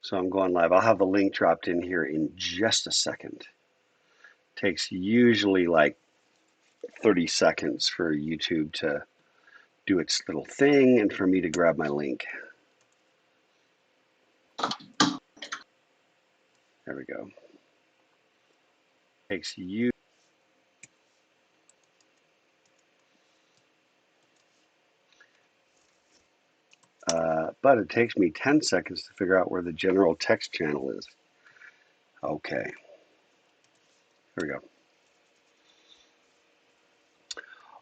So I'm going live. I'll have the link dropped in here in just a second. Takes usually like 30 seconds for YouTube to do its little thing and for me to grab my link. There we go. Takes you. But it takes me 10 seconds to figure out where the general text channel is. Okay. Here we go.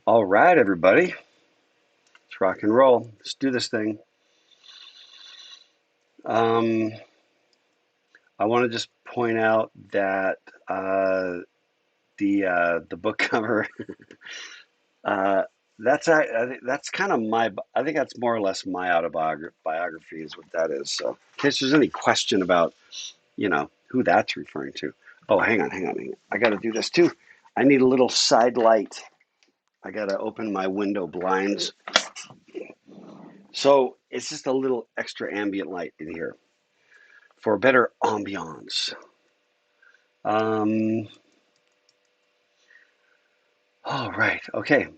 All right, everybody. Let's rock and roll. Let's do this thing. I want to just point out that the book cover that's kind of I think that's more or less my autobiography is what that is. So in case there's any question about who that's referring to. Oh, hang on. I got to do this too. I need a little side light. I got to open my window blinds. So it's just a little extra ambient light in here for a better ambiance. All right. Okay.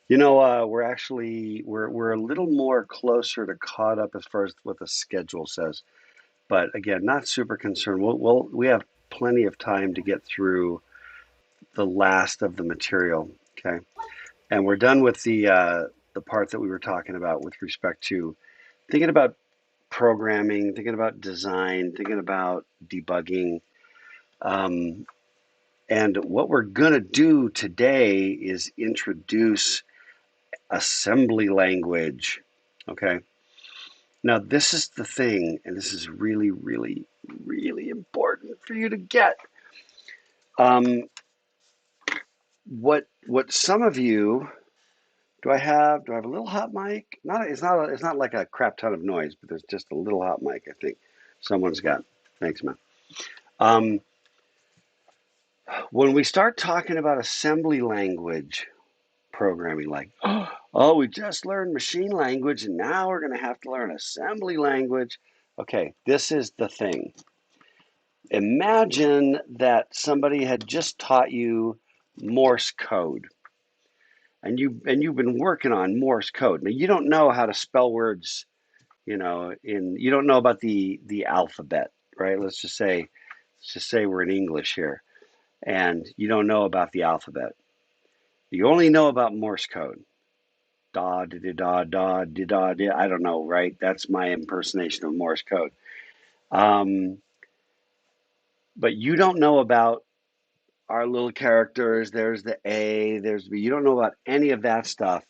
We're a little more closer to caught up as far as what the schedule says, but again, not super concerned. We have plenty of time to get through the last of the material. Okay, and we're done with the part that we were talking about with respect to thinking about programming, thinking about design, thinking about debugging. And what we're going to do today is introduce assembly language. Okay. Now, this is the thing, and this is really, really, really important for you to get. What some of you do I have a little hot mic? It's not like a crap ton of noise, but there's just a little hot mic. I think someone's got. Thanks, man. When we start talking about assembly language programming, like, oh, we just learned machine language and now we're going to have to learn assembly language. Okay, this is the thing. Imagine that somebody had just taught you Morse code and you've been working on Morse code. Now you don't know how to spell words, you don't know about the alphabet, right? Let's just say we're in English here and you don't know about the alphabet. You only know about Morse code. Da da da da da da. I don't know, right? That's my impersonation of Morse code. But you don't know about our little characters. There's the A. There's the B. You don't know about any of that stuff,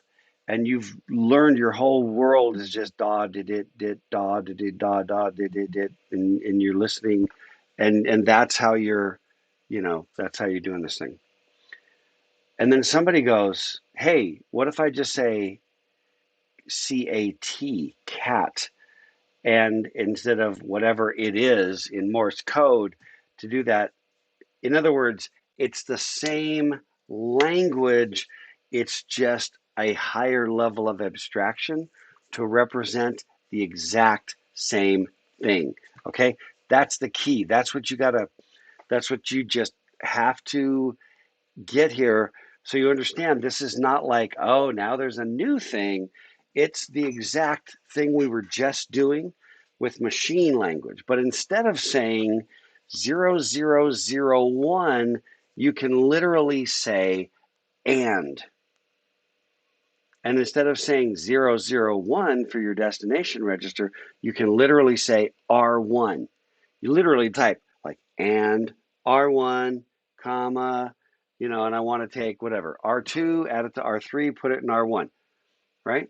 and you've learned your whole world is just da did it did da did it da da did it did, and you're listening, and that's how that's how you're doing this thing. And then somebody goes, "Hey, what if I just say CAT, cat, and instead of whatever it is in Morse code to do that?" In other words, it's the same language, it's just a higher level of abstraction to represent the exact same thing. Okay? That's the key. That's what you just have to get here so you understand this is not like, oh, now there's a new thing. It's the exact thing we were just doing with machine language. But instead of saying 0001, you can literally say and. And instead of saying 001 for your destination register, you can literally say R1. You literally type like and R1, comma, and I want to take whatever, R2, add it to R3, put it in R1, right?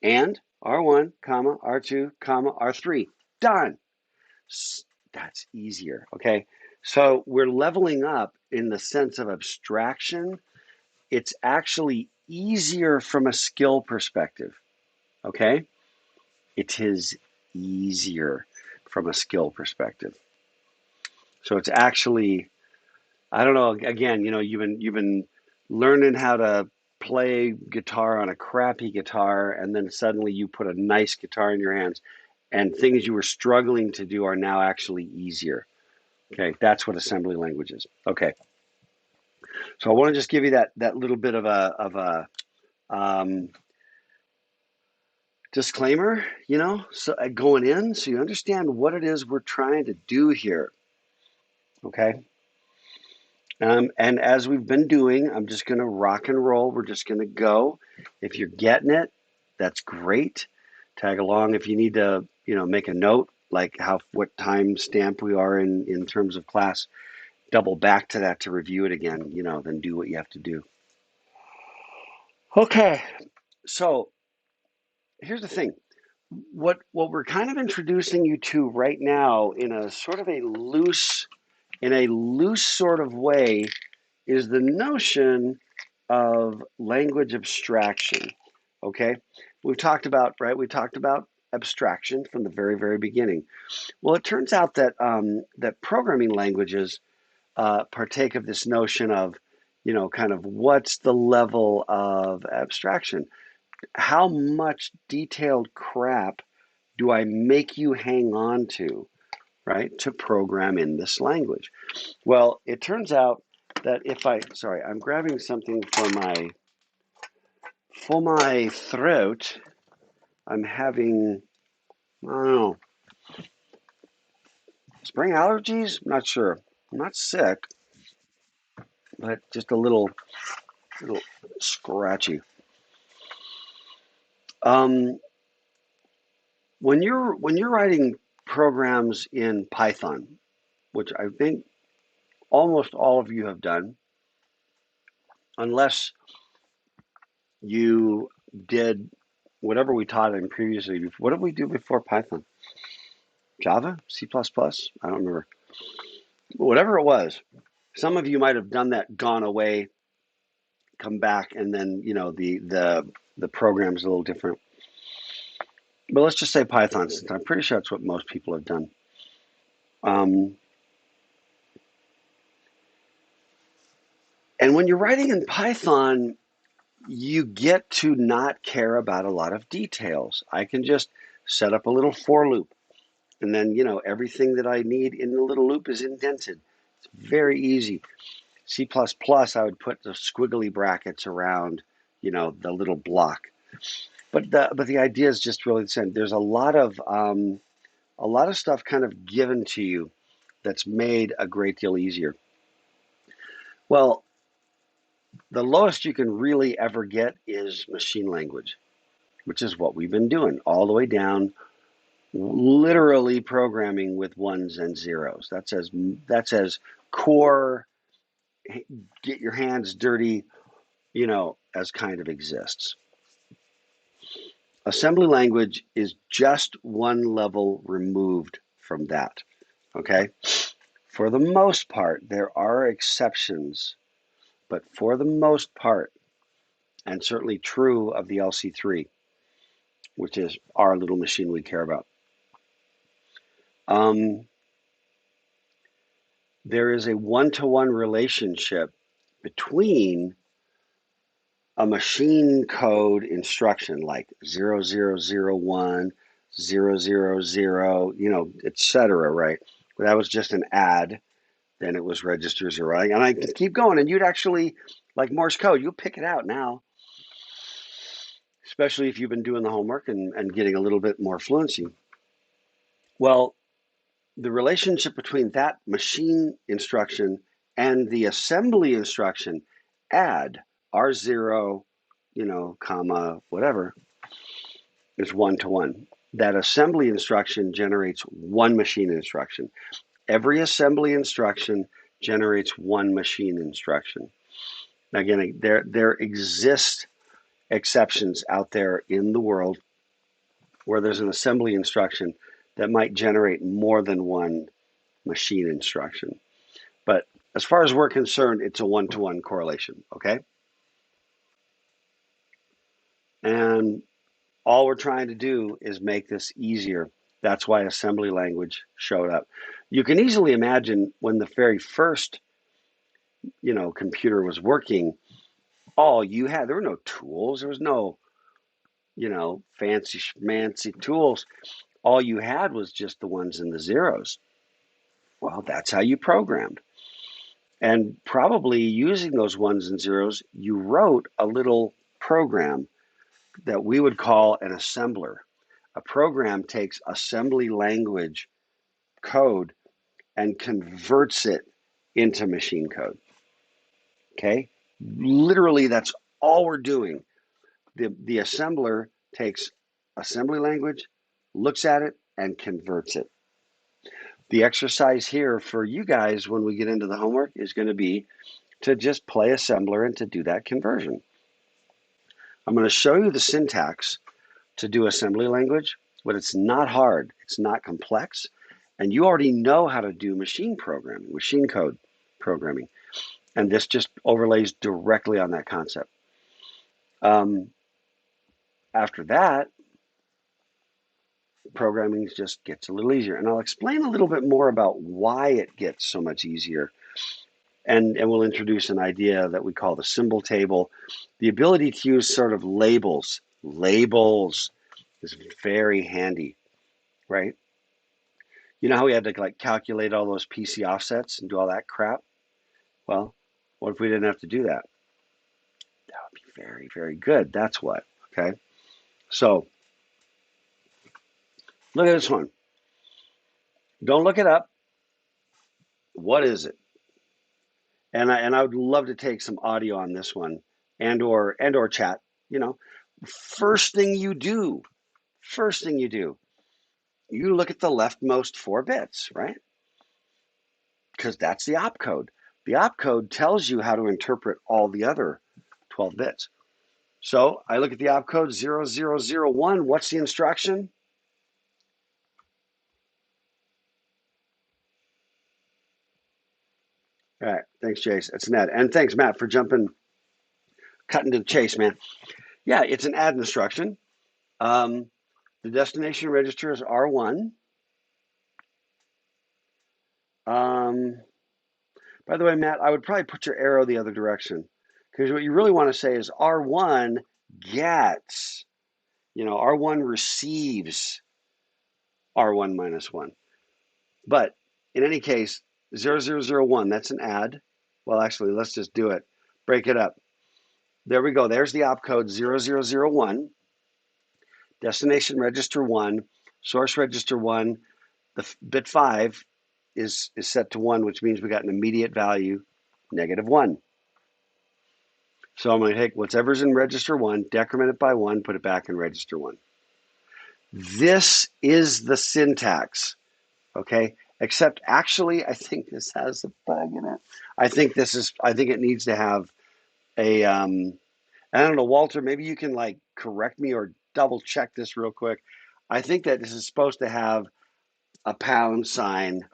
And R1, comma, R2, comma, R3. Done. That's easier, okay? So we're leveling up in the sense of abstraction. It's actually easier from a skill perspective, okay? It is easier from a skill perspective. So it's actually, I don't know, again, you've been learning how to play guitar on a crappy guitar, and then suddenly you put a nice guitar in your hands and things you were struggling to do are now actually easier. Okay, that's what assembly language is. Okay, so I want to just give you that little bit of a disclaimer, so going in, so you understand what it is we're trying to do here. Okay. And as we've been doing, I'm just going to rock and roll. We're just going to go. If you're getting it, that's great. Tag along if you need to, make a note, like what time stamp we are in terms of class. Double back to that to review it again, then do what you have to do. Okay, so here's the thing. What we're kind of introducing you to right now in a sort of a loose sort of way is the notion of language abstraction. Okay, we talked about abstraction from the very, very beginning. Well, it turns out that that programming languages partake of this notion of, kind of what's the level of abstraction? How much detailed crap do I make you hang on to, right, to program in this language? Well, it turns out that I'm grabbing something for my throat. I'm having, I don't know, spring allergies? I'm not sure. I'm not sick, but just a little scratchy. Um, when you're writing programs in Python, which I think almost all of you have done, unless you did whatever we taught in previously. What did we do before Python? Java? C++? I don't remember. Whatever it was, some of you might have done that, gone away, come back, and then the program's a little different. But let's just say Python, since I'm pretty sure that's what most people have done. And when you're writing in Python, you get to not care about a lot of details. I can just set up a little for loop, and then everything that I need in the little loop is indented. It's very easy. C++, I would put the squiggly brackets around, the little block. But the idea is just really the same. There's a lot of stuff kind of given to you that's made a great deal easier. Well, the lowest you can really ever get is machine language, which is what we've been doing all the way down, literally programming with ones and zeros. That's as core, get your hands dirty, as kind of exists. Assembly language is just one level removed from that. Okay? For the most part, there are exceptions, but for the most part, and certainly true of the LC3, which is our little machine we care about, there is a one-to-one relationship between a machine code instruction like 0001, 000, etc., right? That was just an add. Then it was register 0. And I could keep going. And you'd actually, like Morse code, you'll pick it out now, especially if you've been doing the homework and getting a little bit more fluency. Well, the relationship between that machine instruction and the assembly instruction, add R0, comma, whatever, is one-to-one. That assembly instruction generates one machine instruction. Every assembly instruction generates one machine instruction. Again, there exist exceptions out there in the world where there's an assembly instruction that might generate more than one machine instruction. But as far as we're concerned, it's a one-to-one correlation, okay? And all we're trying to do is make this easier. That's why assembly language showed up. You can easily imagine when the very first, computer was working, there were no tools. There was no, fancy schmancy tools. all you had was just the ones and the zeros. Well, that's how you programmed. And probably using those ones and zeros, you wrote a little program that we would call an assembler. A program takes assembly language code and converts it into machine code. Okay? Literally, that's all we're doing. The assembler takes assembly language, looks at it, and converts it. The exercise here for you guys when we get into the homework is going to be to just play assembler and to do that conversion. I'm going to show you the syntax to do assembly language, but it's not hard. It's not complex. And you already know how to do machine programming, machine code programming. And this just overlays directly on that concept. After that, programming just gets a little easier. And I'll explain a little bit more about why it gets so much easier. And we'll introduce an idea that we call the symbol table. The ability to use sort of labels. Labels is very handy, right? You know how we had to like calculate all those PC offsets and do all that crap? Well, what if we didn't have to do that? That would be very, very good. That's what, okay? So look at this one. Don't look it up. What is it? And I would love to take some audio on this one and or chat. You know, first thing you do, you look at the leftmost 4 bits, right? Because that's the opcode. The opcode tells you how to interpret all the other 12 bits. So I look at the opcode 0001. What's the instruction? All right. Thanks, Chase. It's an add. And thanks, Matt, for cutting to the chase, man. Yeah, it's an add instruction. The destination register is R1. By the way, Matt, I would probably put your arrow the other direction because what you really want to say is R1 gets, R1 receives R1 minus 1. But in any case, 0001, that's an add. Well, actually, let's just do it. Break it up. There we go. There's the opcode 0001. Destination register 1, source register 1. The bit 5 is set to 1, which means we got an immediate value, -1. So I'm going to take whatever's in register 1, decrement it by 1, put it back in register 1. This is the syntax, okay? Except actually, I think this has a bug in it. I think it needs to have a, I don't know, Walter, maybe you can like correct me or double check this real quick. I think that this is supposed to have a pound sign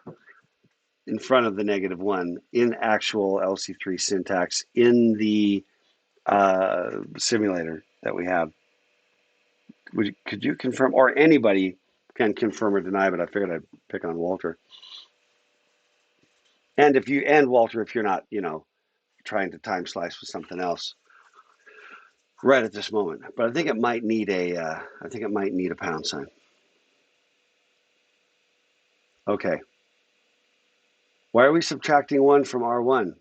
in front of the -1 in actual LC3 syntax in the simulator that we have. Could you confirm, or anybody can confirm or deny, but I figured I'd pick on Walter. And Walter, if you're not, trying to time slice with something else right at this moment, but I think it might need a pound sign. Okay. Why are we subtracting 1 from R1?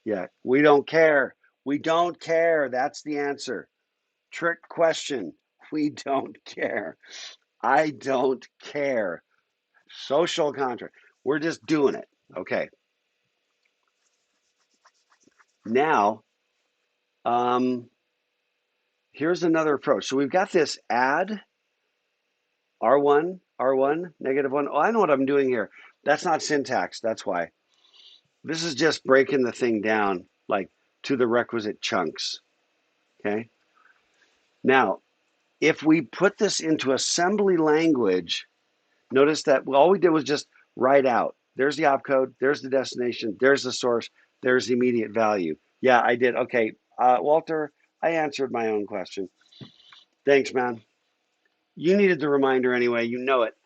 Yeah, we don't care. We don't care. That's the answer. Trick question. We don't care. I don't care. Social contract. We're just doing it. Okay. Now, here's another approach. So we've got this add R1, -1. Oh, I know what I'm doing here. That's not syntax. That's why. This is just breaking the thing down like to the requisite chunks. Okay. Now, if we put this into assembly language, notice that all we did was just write out. There's the opcode, there's the destination, there's the source, there's the immediate value. Yeah, I did. Okay, Walter, I answered my own question. Thanks, man. You needed the reminder anyway. You know it.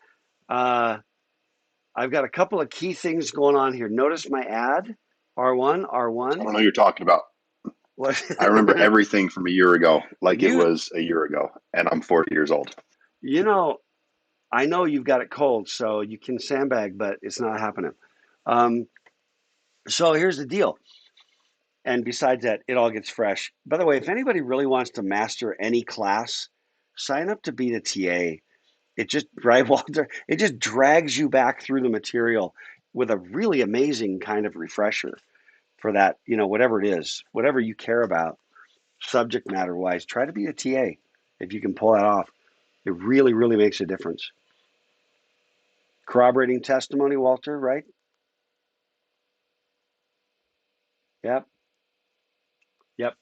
I've got a couple of key things going on here. Notice my add, R1. I don't know what you're talking about. What? I remember everything from a year ago, like it was a year ago, and I'm 40 years old. I know you've got it cold, so you can sandbag, but it's not happening. Um, so here's the deal. And besides that, it all gets fresh. By the way, if anybody really wants to master any class, sign up to be the TA. It just, right, Walter? It just drags you back through the material with a really amazing kind of refresher for that, whatever it is, whatever you care about, subject matter wise, try to be a TA if you can pull that off. It really, really makes a difference. Corroborating testimony, Walter, right? Yep, yep.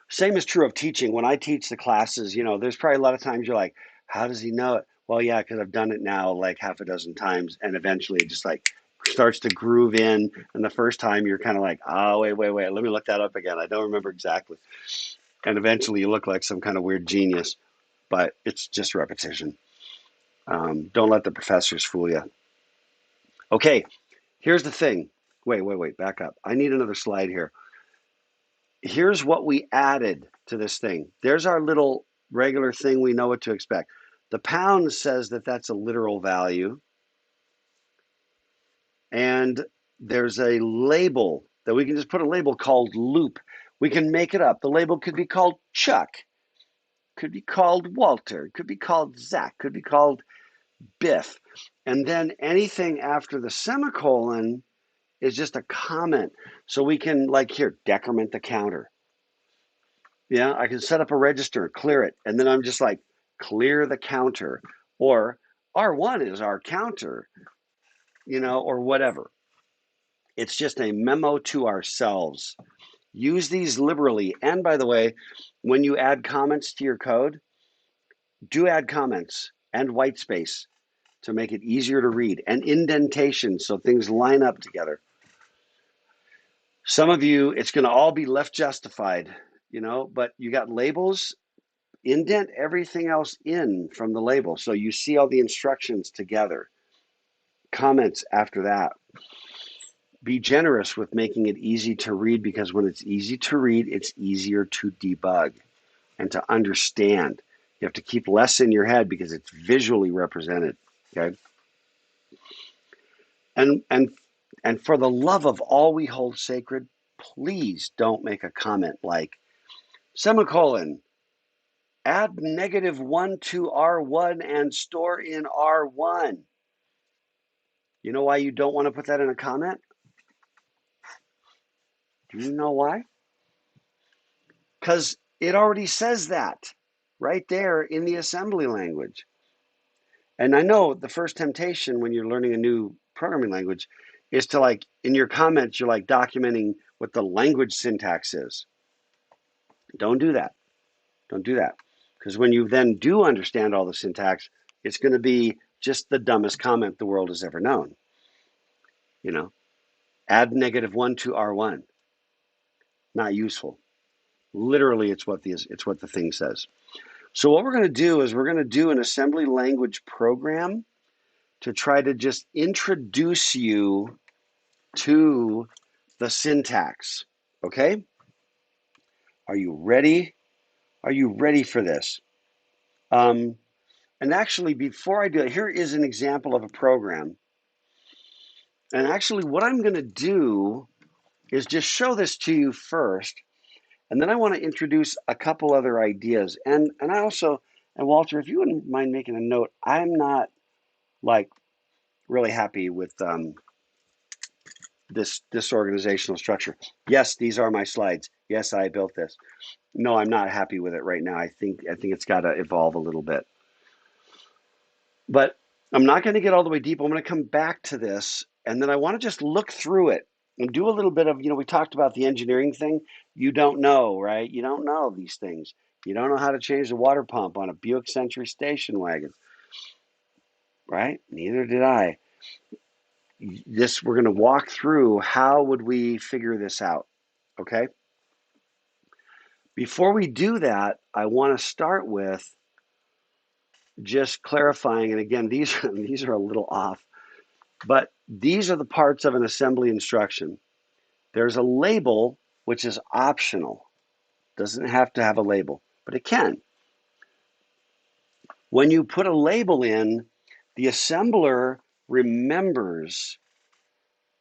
Same is true of teaching. When I teach the classes, there's probably a lot of times you're like, how does he know it? Well, yeah, because I've done it now like half a dozen times, and eventually it just like starts to groove in. And the first time you're kind of like, oh, wait, let me look that up again. I don't remember exactly. And eventually you look like some kind of weird genius, but it's just repetition. Don't let the professors fool you. Okay, here's the thing. Wait, back up. I need another slide here. Here's what we added to this thing. There's our little regular thing. We know what to expect. The pound says that that's a literal value. And there's a label that we can just put a label called loop. We can make it up. The label could be called Chuck, could be called Walter, could be called Zach, could be called Biff. And then anything after the semicolon is just a comment. So we can, like here, decrement the counter. Yeah, I can set up a register, clear it, and then I'm just like, clear the counter. Or R1 is our counter, or whatever. It's just a memo to ourselves. Use these liberally. And by the way, when you add comments to your code, do add comments and white space to make it easier to read, and indentation so things line up together. Some of you, it's going to all be left justified, but you got labels, indent everything else in from the label so you see all the instructions together. Comments after that. Be generous with making it easy to read, because when it's easy to read, it's easier to debug and to understand. You have to keep less in your head because it's visually represented. Okay. And for the love of all we hold sacred, please don't make a comment like semicolon, add -1 to R1 and store in R1. You know why you don't want to put that in a comment? Do you know why? Because it already says that right there in the assembly language. And I know the first temptation when you're learning a new programming language is to, like, in your comments, you're like documenting what the language syntax is. Don't do that. Don't do that. Because when you then do understand all the syntax, it's going to be just the dumbest comment the world has ever known. Add -1 to R1. Not useful. Literally, it's what the thing says. So what we're going to do is we're going to do an assembly language program to try to just introduce you to the syntax. Okay? Are you ready? Are you ready for this? And actually, before I do it, here is an example of a program. And actually, what I'm going to do is just show this to you first. And then I want to introduce a couple other ideas. And I also, and Walter, if you wouldn't mind making a note, I'm not like really happy with this organizational structure. Yes, these are my slides. Yes, I built this. No, I'm not happy with it right now. I think it's got to evolve a little bit. But I'm not going to get all the way deep. I'm going to come back to this, and then I want to just look through it and do a little bit of, we talked about the engineering thing. You don't know, right? You don't know these things. You don't know how to change the water pump on a Buick Century station wagon, right? Neither did I. We're going to walk through how would we figure this out, okay? Before we do that, I want to start with just clarifying, and again, these are a little off, but these are the parts of an assembly instruction. There's a label, which is optional. Doesn't have to have a label, but it can. When you put a label in, the assembler remembers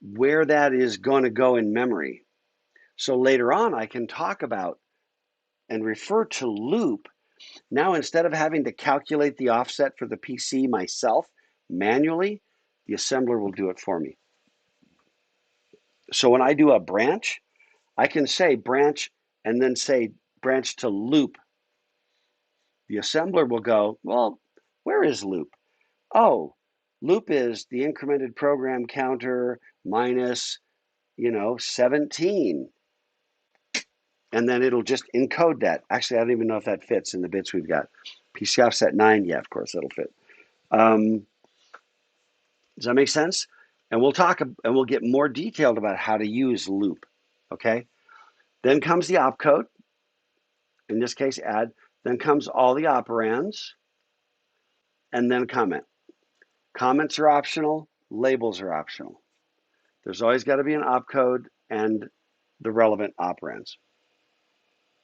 where that is going to go in memory. So later on, I can talk about and refer to loop. Now, instead of having to calculate the offset for the PC myself manually, the assembler will do it for me. So when I do a branch, I can say branch and then say branch to loop. The assembler will go, well, where is loop? Oh, loop is the incremented program counter minus, 17. And then it'll just encode that. Actually, I don't even know if that fits in the bits we've got. PC offset 9, yeah, of course, that'll fit. Does that make sense? And we'll talk and we'll get more detailed about how to use loop, okay? Then comes the opcode, in this case add, then comes all the operands, and then comment. Comments are optional, labels are optional. There's always got to be an opcode and the relevant operands.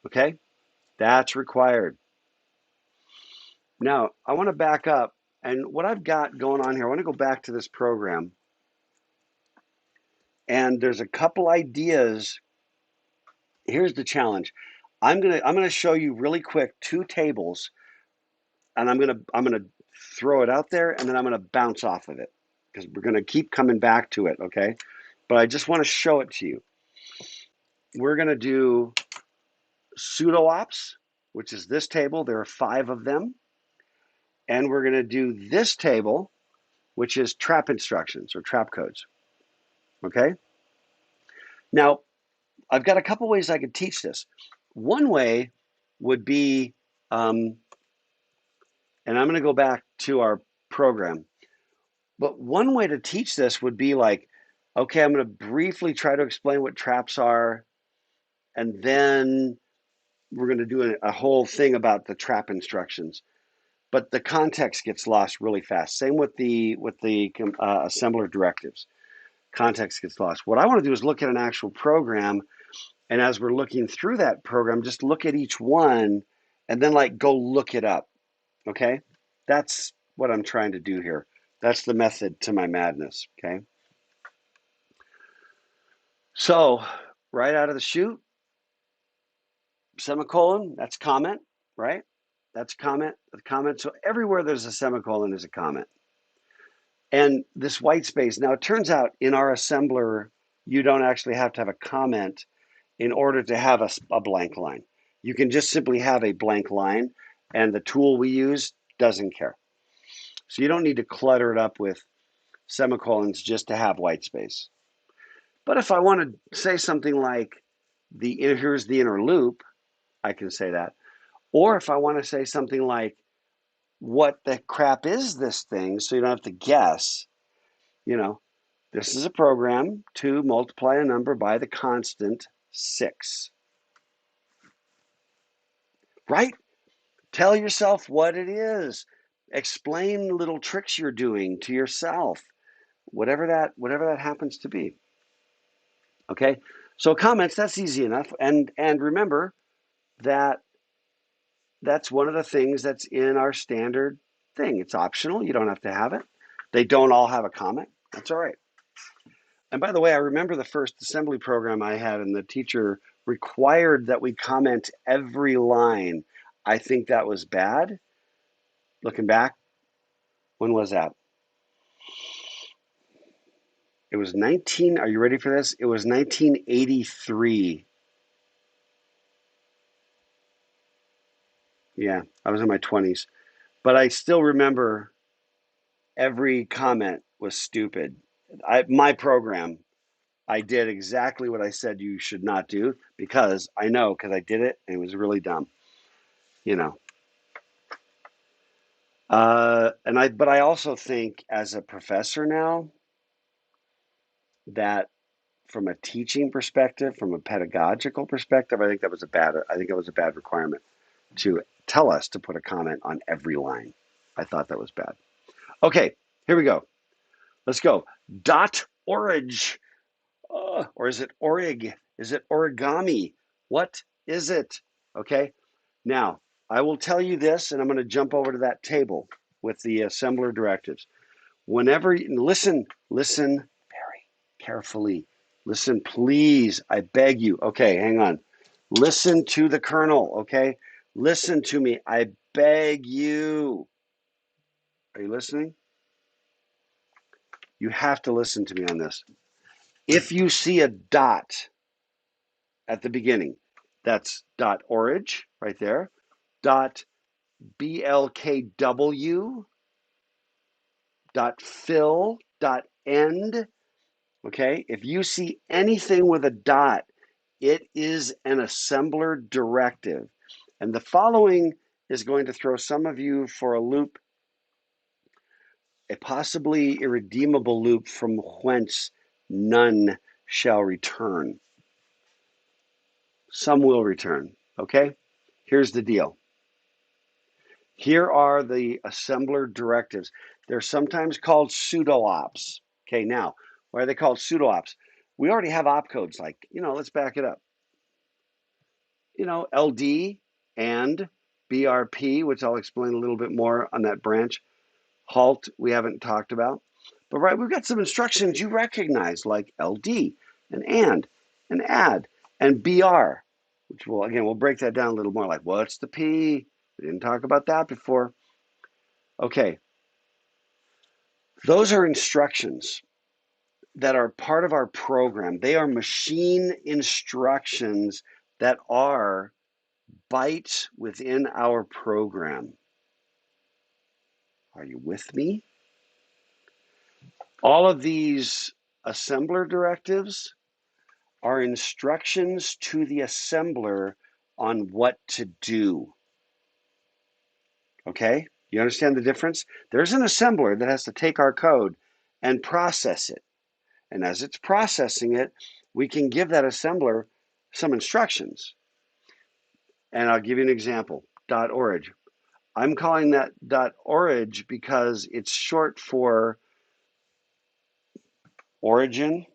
Okay? That's required. Now, I want to back up, and what I've got going on here, I want to go back to this program, and there's a couple ideas. Here's the challenge. I'm gonna show you really quick 2 tables, and I'm gonna throw it out there, and then I'm gonna bounce off of it because we're gonna keep coming back to it, okay? But I just want to show it to you. We're gonna do Pseudoops, which is this table. There are 5 of them. And we're going to do this table, which is trap instructions or trap codes. Okay? Now, I've got a couple ways I could teach this. One way would be, and I'm going to go back to our program, but one way to teach this would be like, okay, I'm going to briefly try to explain what traps are, and then we're going to do a whole thing about the trap instructions. But the context gets lost really fast. Same with the assembler directives. Context gets lost. What I want to do is look at an actual program, and as we're looking through that program, just look at each one, and then like go look it up. Okay, that's what I'm trying to do here. That's the method to my madness. Okay, so right out of the chute, semicolon. That's comment, right? That's comment. The comment. So everywhere there's a semicolon is a comment. And this white space, now it turns out in our assembler, you don't actually have to have a comment in order to have a blank line. You can just simply have a blank line, and the tool we use doesn't care. So you don't need to clutter it up with semicolons just to have white space. But if I want to say something like, here's the inner loop, I can say that. Or if I want to say something like, what the crap is this thing, so you don't have to guess, this is a program to multiply a number by the constant 6. Right? Tell yourself what it is. Explain little tricks you're doing to yourself, whatever that happens to be. Okay? So comments, that's easy enough. And remember that that's one of the things that's in our standard thing. It's optional. You don't have to have it. They don't all have a comment. That's all right. And by the way, I remember the first assembly program I had, and the teacher required that we comment every line. I think that was bad. Looking back, when was that? It was are you ready for this? It was 1983. Yeah, I was in my 20s. But I still remember every comment was stupid. My program, I did exactly what I said you should not do because I did it and it was really dumb. But I also think as a professor now that from a teaching perspective, from a pedagogical perspective, I think it was a bad requirement to tell us to put a comment on every line. I thought that was bad. Okay, here we go. Let's go. .org. Or is it orig? Is it origami? What is it? Okay. Now, I will tell you this, and I'm going to jump over to that table with the assembler directives. Whenever you listen very carefully. Listen, please. I beg you. Okay, hang on. Listen to the kernel. Okay, listen to me. I beg you. Are you listening? You have to listen to me on this. If you see a dot at the beginning, that's dot origin right there. Dot blkw. Dot fill. Dot end. Okay, if you see anything with a dot, it is an assembler directive. And the following is going to throw some of you for a loop, a possibly irredeemable loop from whence none shall return. Some will return, okay? Here's the deal. Here are the assembler directives. They're sometimes called pseudoops. Okay, now, why are they called pseudoops? We already have opcodes like, let's back it up. LD and BRP, which I'll explain a little bit more on that branch. Halt, we haven't talked about. But right, we've got some instructions you recognize like LD and add and BR, which we'll break that down a little more like what's the P? We didn't talk about that before. Okay, those are instructions that are part of our program. They are machine instructions that are bytes within our program. Are you with me? All of these assembler directives are instructions to the assembler on what to do. Okay? You understand the difference? There's an assembler that has to take our code and process it. And as it's processing it, we can give that assembler some instructions. And I'll give you an example. .org. I'm calling that .org because it's short for origin,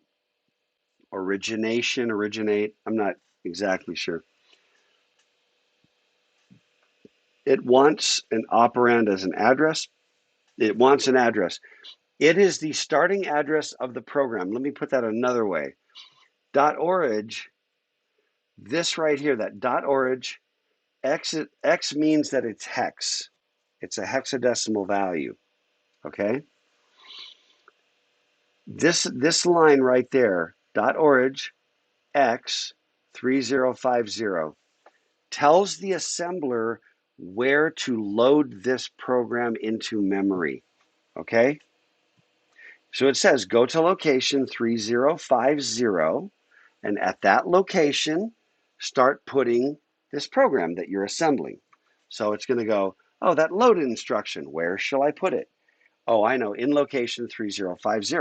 origination, originate. I'm not exactly sure. It wants an operand as an address. It wants an address. It is the starting address of the program. Let me put that another way. .org, this right here, that .org, X means that it's hex. It's a hexadecimal value, okay? This line right there, .org, X 3050, tells the assembler where to load this program into memory, okay? So it says go to location 3050, and at that location, start putting this program that you're assembling. So it's going to go, oh, that load instruction, where shall I put it? Oh, I know, in location 3050.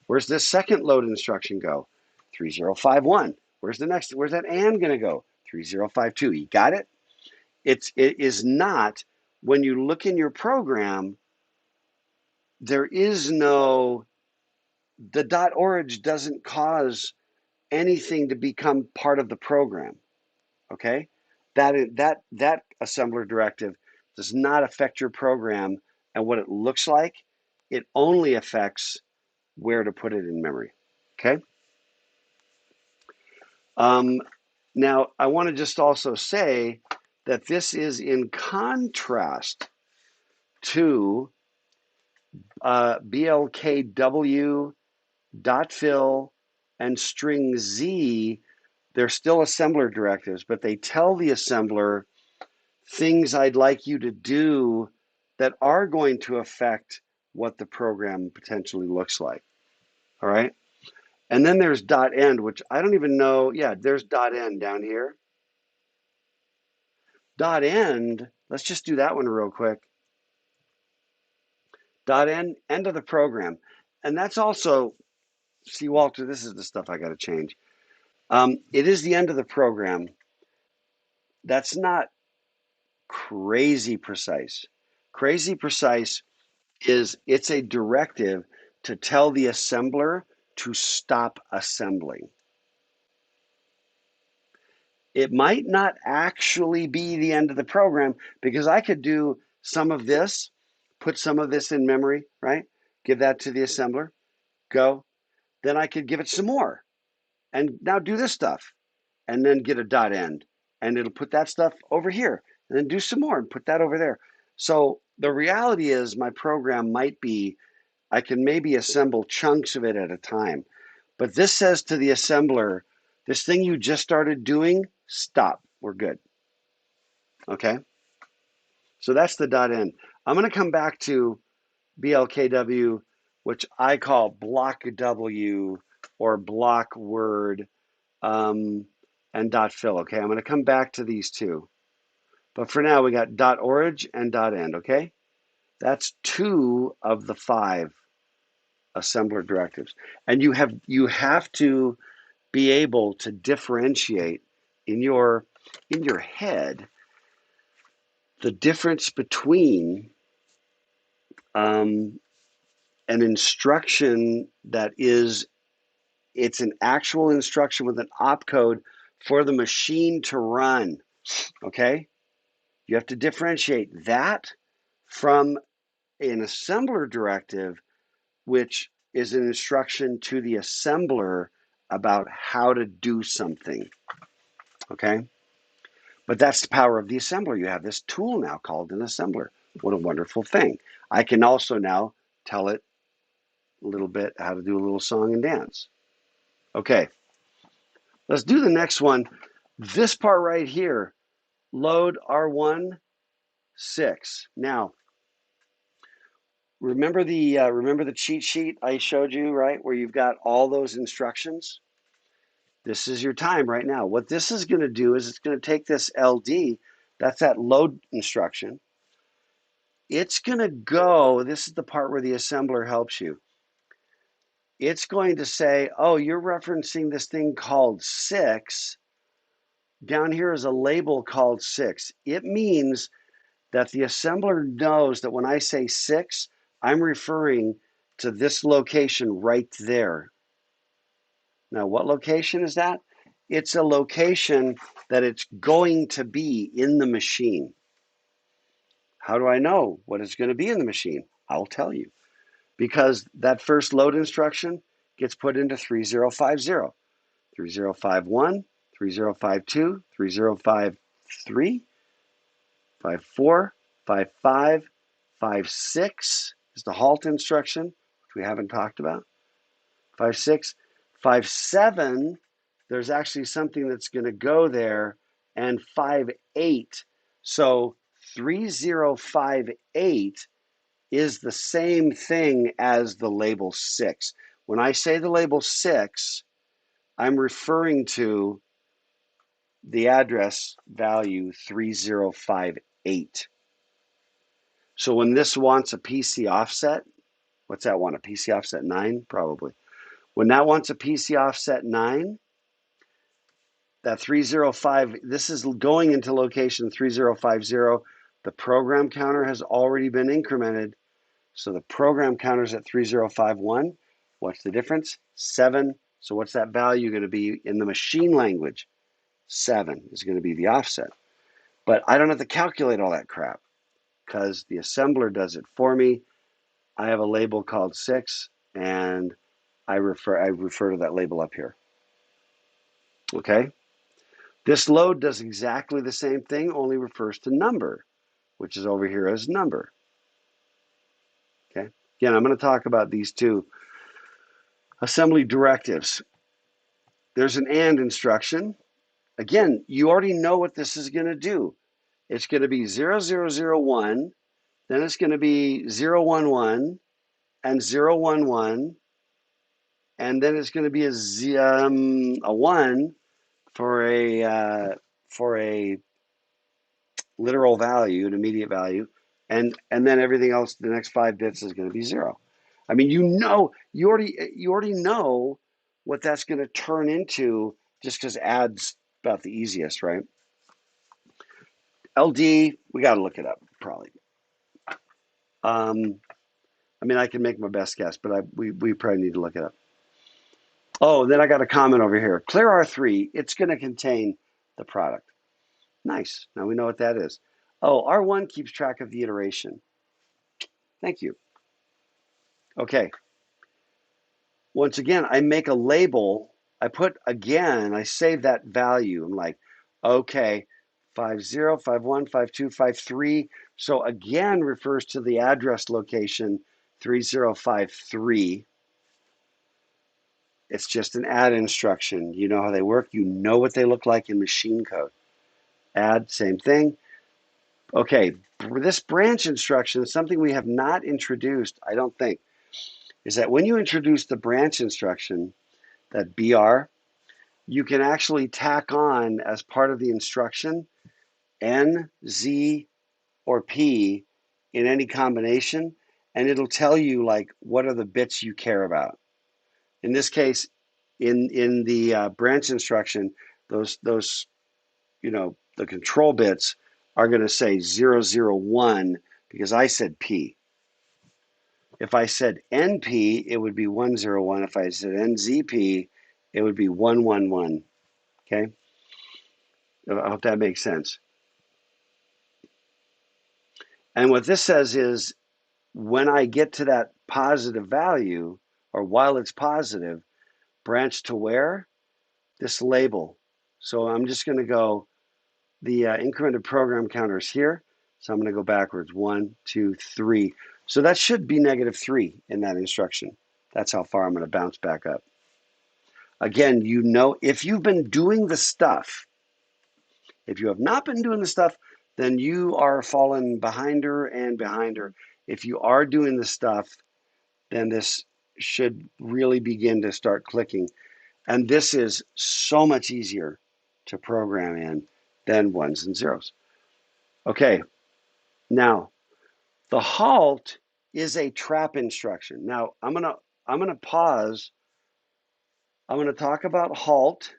Where's this second load instruction go? 3051. Where's that and going to go? 3052. You got it? It is not, when you look in your program, there is no, the .org doesn't cause anything to become part of the program, okay? That assembler directive does not affect your program and what it looks like. It only affects where to put it in memory, okay? Now, I want to just also say that this is in contrast to blkw, .fill, and string z. They're still assembler directives, but they tell the assembler things I'd like you to do that are going to affect what the program potentially looks like. All right. And then there's .end, which I don't even know. Yeah, there's .end down here. .end, let's just do that one real quick. End of the program. And that's also, see, Walter, this is the stuff I got to change. It is the end of the program. That's not crazy precise. Crazy precise is it's a directive to tell the assembler to stop assembling. It might not actually be the end of the program because I could do some of this, put some of this in memory, right? Give that to the assembler, go. Then I could give it some more and now do this stuff and then get a dot end and it'll put that stuff over here and then do some more and put that over there. So the reality is my program might be, I can maybe assemble chunks of it at a time. But this says to the assembler, this thing you just started doing, stop, we're good. Okay, so that's the dot end. I'm going to come back to BLKW, which I call blockw or block word, and dot fill. Okay, I'm going to come back to these two. But for now, we got dot orig and dot end. Okay, that's 2 of the 5 assembler directives, and you have to be able to differentiate in your head the difference between an instruction that is, it's an actual instruction with an opcode for the machine to run. Okay, you have to differentiate that from an assembler directive, which is an instruction to the assembler about how to do something. Okay, but that's the power of the assembler. You have this tool now called an assembler. What a wonderful thing. I can also now tell it a little bit how to do a little song and dance. Okay, let's do the next one. This part right here, load R1, 6. Now, remember the cheat sheet I showed you, right? Where you've got all those instructions? This is your time right now. What this is going to do is it's going to take this LD, that's that load instruction. It's going to go, this is the part where the assembler helps you. It's going to say, oh, you're referencing this thing called 6. Down here is a label called 6. It means that the assembler knows that when I say 6, I'm referring to this location right there. Now, what location is that? It's a location that it's going to be in the machine. How do I know what it's going to be in the machine? I'll tell you. Because that first load instruction gets put into 3050, 3051, 3052, 3053, 54, 55, 56 is the halt instruction, which we haven't talked about. 56, 57, there's actually something that's going to go there, and 58. So 3058 is the same thing as the label 6. When I say the label 6, I'm referring to the address value 3058. So when this wants a PC offset, what's that want? A PC offset 9? Probably. When that wants a PC offset 9, that 305, this is going into location 3050. The program counter has already been incremented. So the program counter is at 3051. What's the difference? 7. So what's that value going to be in the machine language? 7 is going to be the offset. But I don't have to calculate all that crap because the assembler does it for me. I have a label called 6, and I refer to that label up here. Okay? This load does exactly the same thing, only refers to number, which is over here as number. Okay? Again, I'm going to talk about these two assembly directives. There's an AND instruction. Again, you already know what this is going to do. It's going to be 0001, then it's going to be 011 and 011, and then it's going to be a 1 for a literal value, an immediate value, and then everything else, the next 5 bits is going to be 0. I mean, you already know what that's going to turn into just because add's about the easiest, right? LD, we got to look it up probably. I mean, I can make my best guess, but we probably need to look it up. Oh, then I got a comment over here. Clear R3, it's going to contain the product. Nice. Now we know what that is. Oh, R1 keeps track of the iteration. Thank you. Okay. Once again, I make a label. I put again, I save that value. I'm like, okay, 50, 51, 52, 53. So again refers to the address location 3053. It's just an add instruction. You know how they work. You know what they look like in machine code. Add, same thing. Okay, this branch instruction is something we have not introduced, I don't think, is that when you introduce the branch instruction, that BR, you can actually tack on as part of the instruction N, Z, or P in any combination, and it'll tell you like what are the bits you care about. In this case, in the branch instruction, those the control bits are going to say 001 because I said P. If I said NP, it would be 101. If I said NZP, it would be 111. Okay? I hope that makes sense. And what this says is when I get to that positive value, or while it's positive, branch to where? This label. So I'm just going to go, the incremented program counter is here. So I'm going to go backwards. 1, 2, 3. So that should be -3 in that instruction. That's how far I'm going to bounce back up. Again, you know, if you've been doing the stuff, if you have not been doing the stuff, then you are falling behinder and behinder. If you are doing the stuff, then this should really begin to start clicking. And this is so much easier to program in than ones and zeros. Okay, now the halt is a trap instruction. Now I'm gonna pause. I'm gonna talk about halt,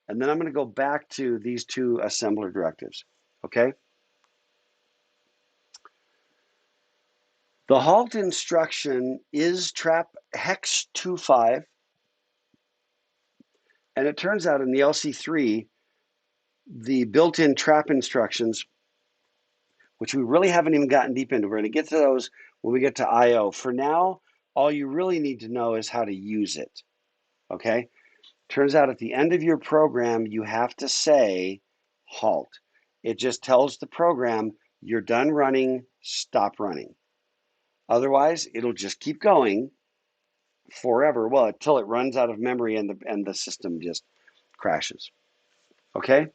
and then I'm gonna go back to these two assembler directives. Okay. The halt instruction is trap hex 25, and it turns out in the LC3, the built-in trap instructions, which we really haven't even gotten deep into. We're going to get to those when we get to I/O. For now, all you really need to know is how to use it. Okay? Turns out at the end of your program, you have to say halt. It just tells the program you're done running, stop running. Otherwise, it'll just keep going forever. Well, until it runs out of memory and the system just crashes. Okay?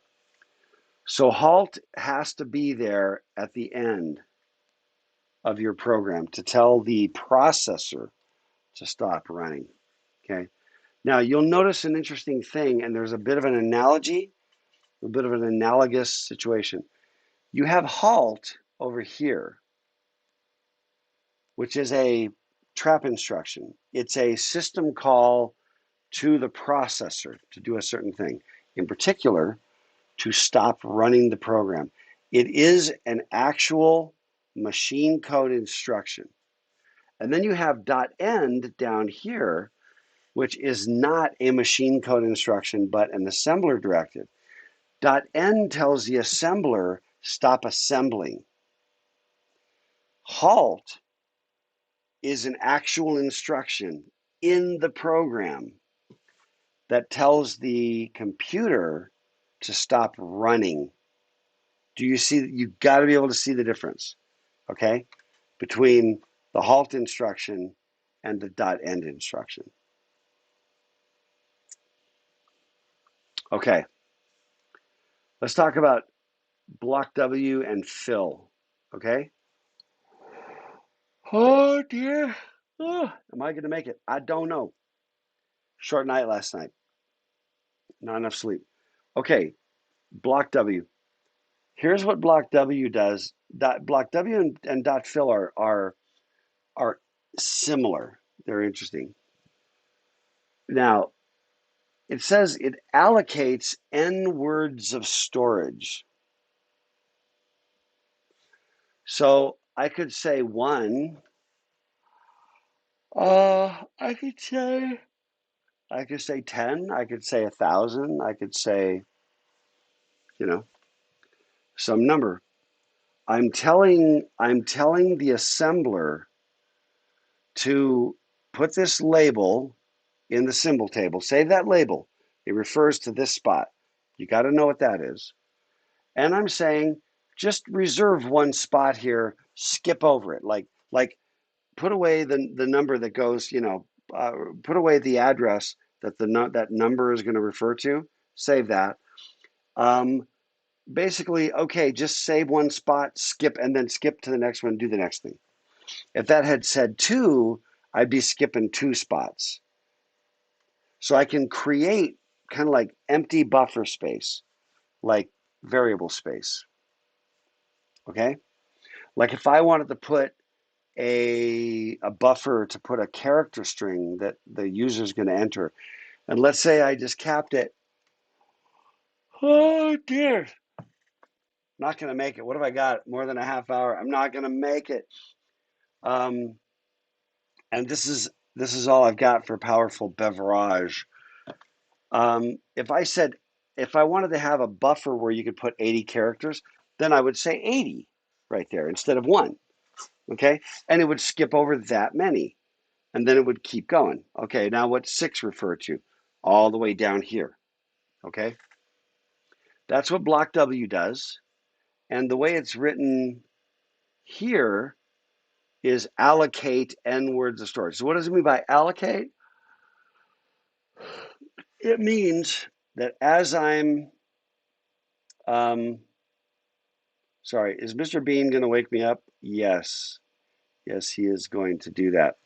So halt has to be there at the end of your program to tell the processor to stop running. Okay. Now you'll notice an interesting thing, and there's a bit of an analogy, a bit of an analogous situation. You have halt over here, which is a trap instruction. It's a system call to the processor to do a certain thing, in particular, to stop running the program. It is an actual machine code instruction. And then you have .end down here, which is not a machine code instruction, but an assembler directive. .end tells the assembler, stop assembling. Halt is an actual instruction in the program that tells the computer to stop running. Do you see? You've got to be able to see the difference, okay, between the halt instruction and the .end instruction. Okay, let's talk about blockw and fill, okay? Oh dear. Oh, am I going to make it? I don't know. Short night last night. Not enough sleep. Okay, blockw. Here's what blockw does. Blockw and .fill are similar. They're interesting. Now, it says it allocates n words of storage. So I could say 1. I could say 10. I could say 1,000. I could say you know, some number. I'm telling the assembler to put this label in the symbol table. Save that label. It refers to this spot. You got to know what that is. And I'm saying just reserve one spot here, skip over it. Like put away the number that goes, put away the address that that number is going to refer to. Save that. Basically, okay, just save one spot, skip, and then skip to the next one, do the next thing. If that had said 2, I'd be skipping 2 spots. So I can create kind of like empty buffer space, like variable space. Okay? Like if I wanted to put a buffer to put a character string that the user is going to enter, and let's say I just capped it. Oh dear. Not going to make it. What have I got? More than a half hour. I'm not going to make it. And this is all I've got for powerful beverage. If I wanted to have a buffer where you could put 80 characters, then I would say 80 right there instead of 1. Okay, and it would skip over that many, and then it would keep going. Okay, now what's 6 refer to? All the way down here. Okay, that's what blockw does, and the way it's written here is allocate n words of storage. So what does it mean by allocate? It means that as I'm, sorry, is Mr. Bean going to wake me up? Yes. Yes, he is going to do that.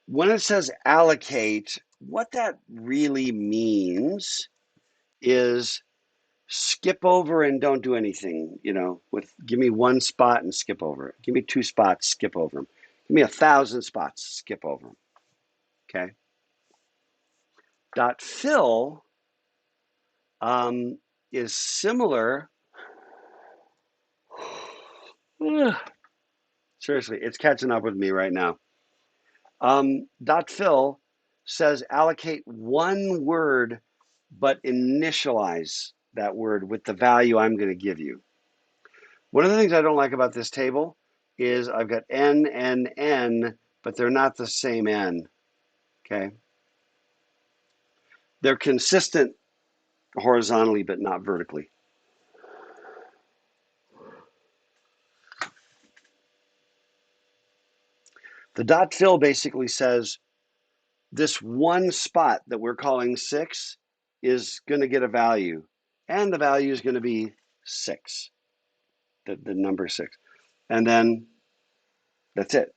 When it says allocate, what that really means is skip over and don't do anything, give me 1 spot and skip over it. Give me 2 spots, skip over them. Give me 1,000 spots, skip over them. Okay. Dot fill is similar. Seriously, it's catching up with me right now. Dot fill says allocate 1 word, but initialize that word with the value I'm going to give you. One of the things I don't like about this table is I've got n, n, n, but they're not the same n. Okay. They're consistent horizontally, but not vertically. The dot fill basically says this 1 spot that we're calling 6 is going to get a value, and the value is going to be 6, the number 6. And then that's it.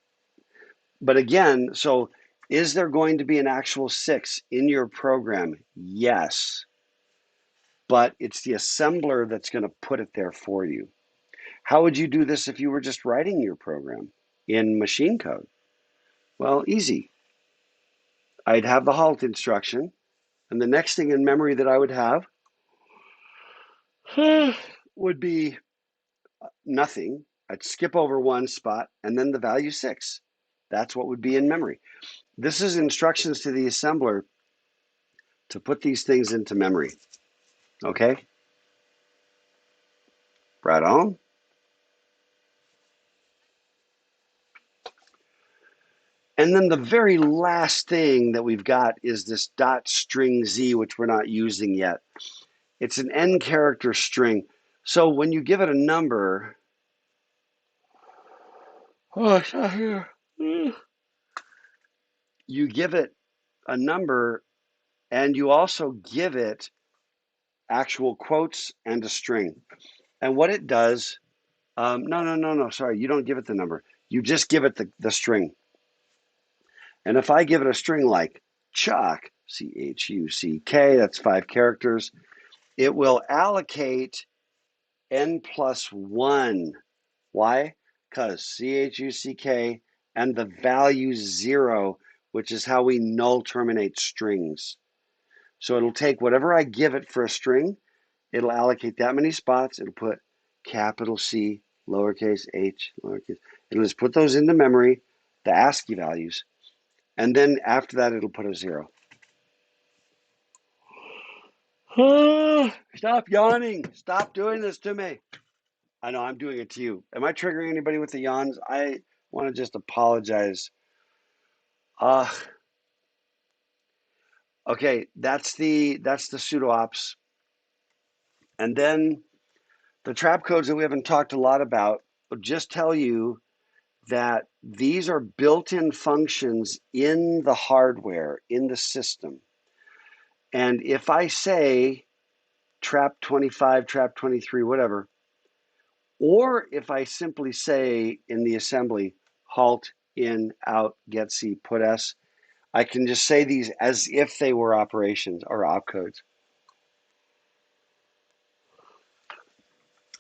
But again, so is there going to be an actual 6 in your program? Yes. But it's the assembler that's going to put it there for you. How would you do this if you were just writing your program in machine code? Well, easy. I'd have the halt instruction, and the next thing in memory that I would have would be nothing. I'd skip over 1 spot, and then the value 6. That's what would be in memory. This is instructions to the assembler to put these things into memory. Okay? Right on. And then the very last thing that we've got is this dot string z, which we're not using yet. It's an n character string. So when you give it a number, oh, it's not here. You give it a number, and you also give it actual quotes and a string. And what it does, no, sorry, you don't give it the number. You just give it the string. And if I give it a string like Chuck, C-H-U-C-K, that's 5 characters, it will allocate n plus 1. Why? Because C-H-U-C-K and the value 0, which is how we null terminate strings. So it'll take whatever I give it for a string, it'll allocate that many spots, it'll put capital C, lowercase h, lowercase. It'll just put those into memory, the ASCII values, and then after that it'll put a 0. Stop yawning. Stop doing this to me. I know I'm doing it to you. Am I triggering anybody with the yawns? I want to just apologize. Uh, okay, that's the pseudoops. And then the trap codes that we haven't talked a lot about will just tell you that these are built-in functions in the hardware, in the system. And if I say trap 25, trap 23, whatever, or if I simply say in the assembly, halt, in, out, get C, put S, I can just say these as if they were operations or opcodes.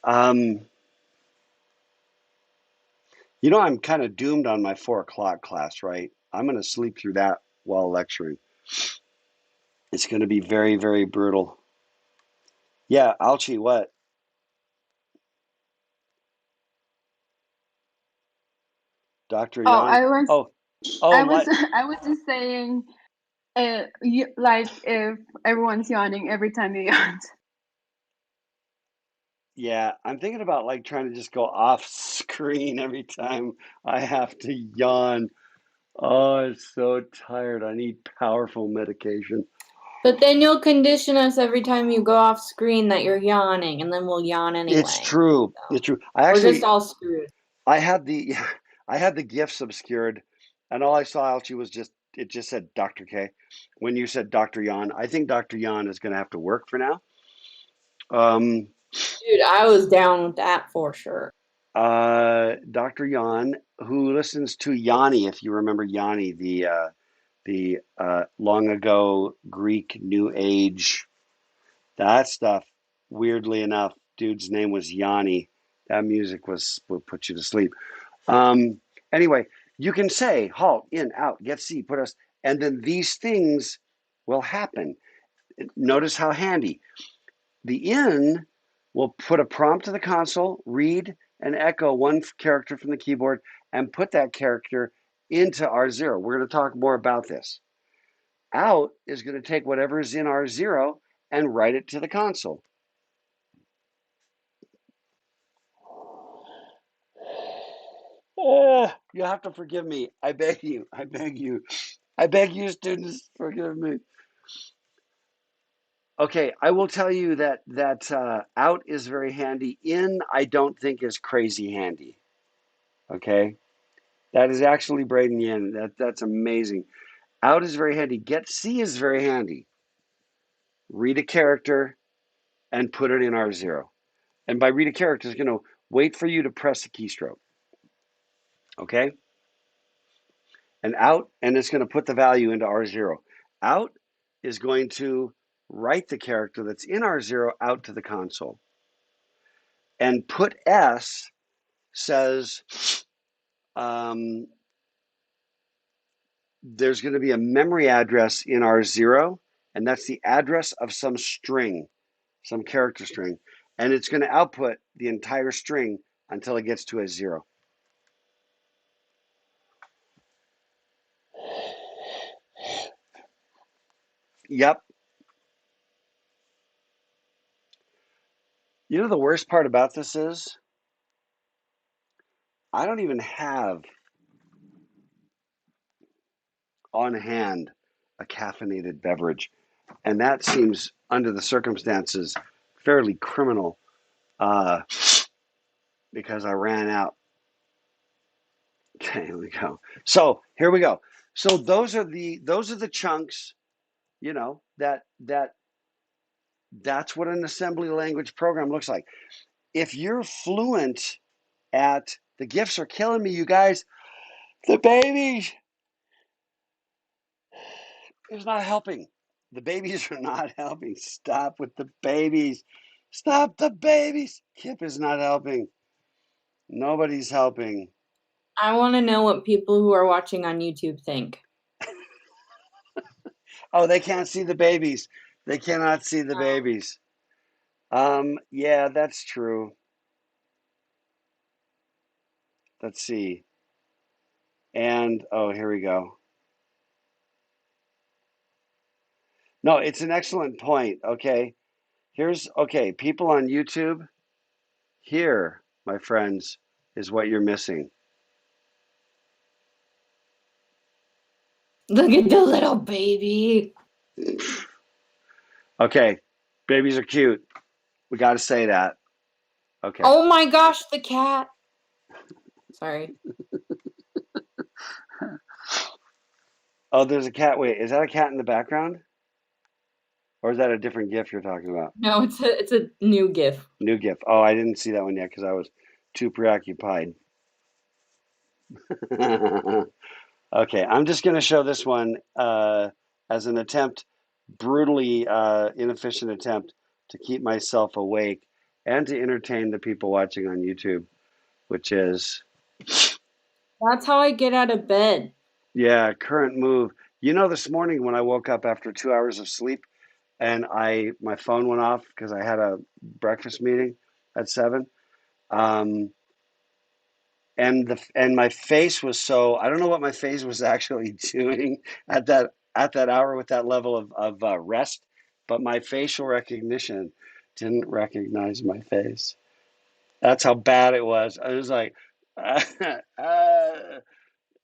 Um, I'm kind of doomed on my 4 o'clock class, right? I'm going to sleep through that while lecturing. It's going to be very, very brutal. Yeah, Alchi, what? Dr. Oh, Yan? I was, Oh, I was, like, I was just saying, like if everyone's yawning every time you yawn. yeah, I'm thinking about like trying to just go off screen every time I have to yawn. Oh, I'm so tired. I need powerful medication. But then you'll condition us every time you go off screen that you're yawning, and then we'll yawn anyway. It's true. So It's true. we're just all screwed. I had the I had the gifts obscured, and all I saw actually was it just said Dr. K. When you said Dr. Yan, I think Dr. Yan is going to have to work for now. Dude, I was down with that for sure. Dr. Yan, who listens to Yanni, if you remember Yanni, the long ago Greek New Age, that stuff. Weirdly enough, dude's name was Yanni. That music will put you to sleep. Anyway, you can say halt, in, out, get C, put us, and then these things will happen. Notice how handy. The in will put a prompt to the console, read and echo one character from the keyboard, and put that character into R0. We're going to talk more about this. Out is going to take whatever is in R0 and write it to the console. You have to forgive me. I beg you. I beg you. I beg you, students, forgive me. Okay, I will tell you that out is very handy. In, I don't think is crazy handy. Okay, that is actually Braden Yin. That's amazing. Out is very handy. Get C is very handy. Read a character and put it in R0. And by read a character, it's going to wait for you to press the keystroke. Okay, and out, and it's going to put the value into R0. Out is going to write the character that's in R0 out to the console. And put S says there's going to be a memory address in R0, and that's the address of some string, some character string, and it's going to output the entire string until it gets to a 0. Yep. You know the worst part about this is I don't even have on hand a caffeinated beverage, and that seems, under the circumstances, fairly criminal because I ran out. Okay, here we go. So here we go. So those are the chunks, that's what an assembly language program looks like. If you're fluent at the gifts are killing me, you guys, the babies is not helping. The babies are not helping. Stop with the babies. Stop the babies. Kip is not helping. Nobody's helping. I want to know what people who are watching on YouTube think. Oh, they can't see the babies. They cannot see the babies. Yeah, that's true. Let's see. And, oh, here we go. No, it's an excellent point. Okay. Okay, people on YouTube, here, my friends, is what you're missing. Look at the little baby. Okay, babies are cute. We got to say that. Okay. Oh my gosh, the cat. Sorry. Oh, there's a cat. Wait, is that a cat in the background? Or is that a different GIF you're talking about? No, it's a new GIF. New GIF. Oh, I didn't see that one yet because I was too preoccupied. Okay, I'm just going to show this one as an attempt, brutally inefficient attempt to keep myself awake and to entertain the people watching on YouTube, which is, That's how I get out of bed. yeah, current move. You know, this morning when I woke up after 2 hours of sleep and my phone went off because I had a breakfast meeting at 7. Um, and my face was so I don't know what my face was actually doing at that hour with that level of rest, but my facial recognition didn't recognize my face. That's how bad it was. I was like,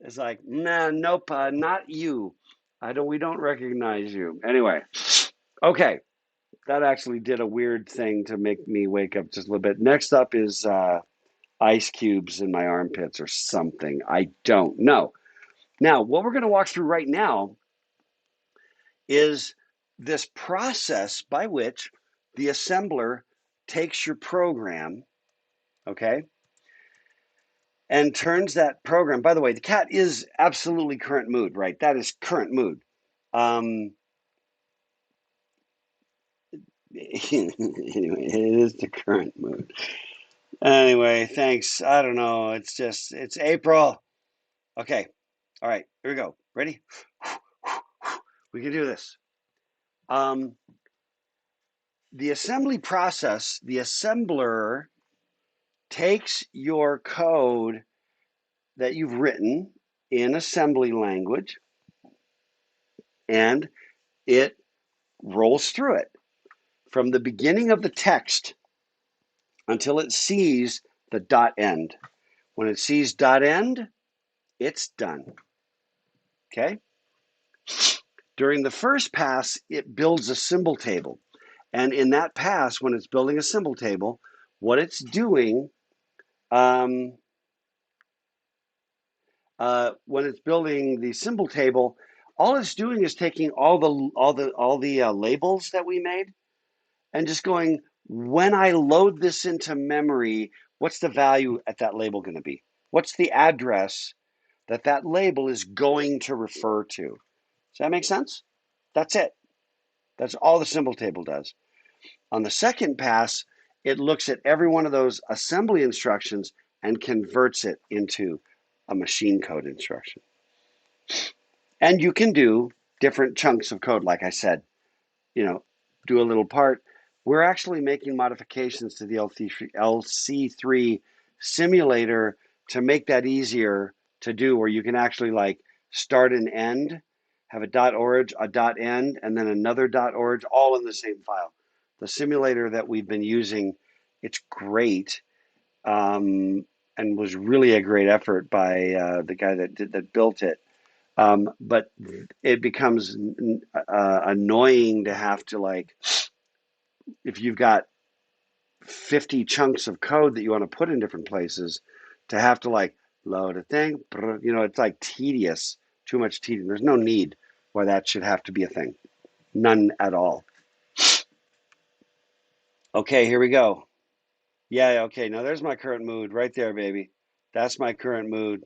it's like, nah, nope, not you. I don't. We don't recognize you. Anyway, okay, that actually did a weird thing to make me wake up just a little bit. Next up is ice cubes in my armpits or something. I don't know. Now, what we're going to walk through right now is this process by which the assembler takes your program, okay, and turns that program. By the way, the cat is absolutely current mood, right? That is current mood. Anyway, it is the current mood. Anyway, thanks. I don't know. It's April. Okay. All right. Here we go. Ready? We can do this. The assembly process, the assembler takes your code that you've written in assembly language and it rolls through it from the beginning of the text until it sees the dot end. When it sees dot end, it's done. Okay? During the first pass, it builds a symbol table. And in that pass, when it's building a symbol table, what it's doing when it's building the symbol table, all it's doing is taking all the labels that we made and just going, when I load this into memory, what's the value at that label going to be? What's the address that that label is going to refer to? Does that make sense? That's it. That's all the symbol table does. On the second pass, it looks at every one of those assembly instructions and converts it into a machine code instruction. And you can do different chunks of code, like I said, do a little part. We're actually making modifications to the LC3 simulator to make that easier to do, where you can actually like start and end, have a dot origin, a dot end, and then another dot origin, all in the same file. The simulator that we've been using, it's great, and was really a great effort by the guy that built it. But it becomes annoying to have to like, if you've got 50 chunks of code that you want to put in different places, to have to like load a thing, it's like tedious, too much tedium. There's no need why that should have to be a thing. None at all. Okay, here we go. Yeah, okay. Now there's my current mood right there, baby. That's my current mood.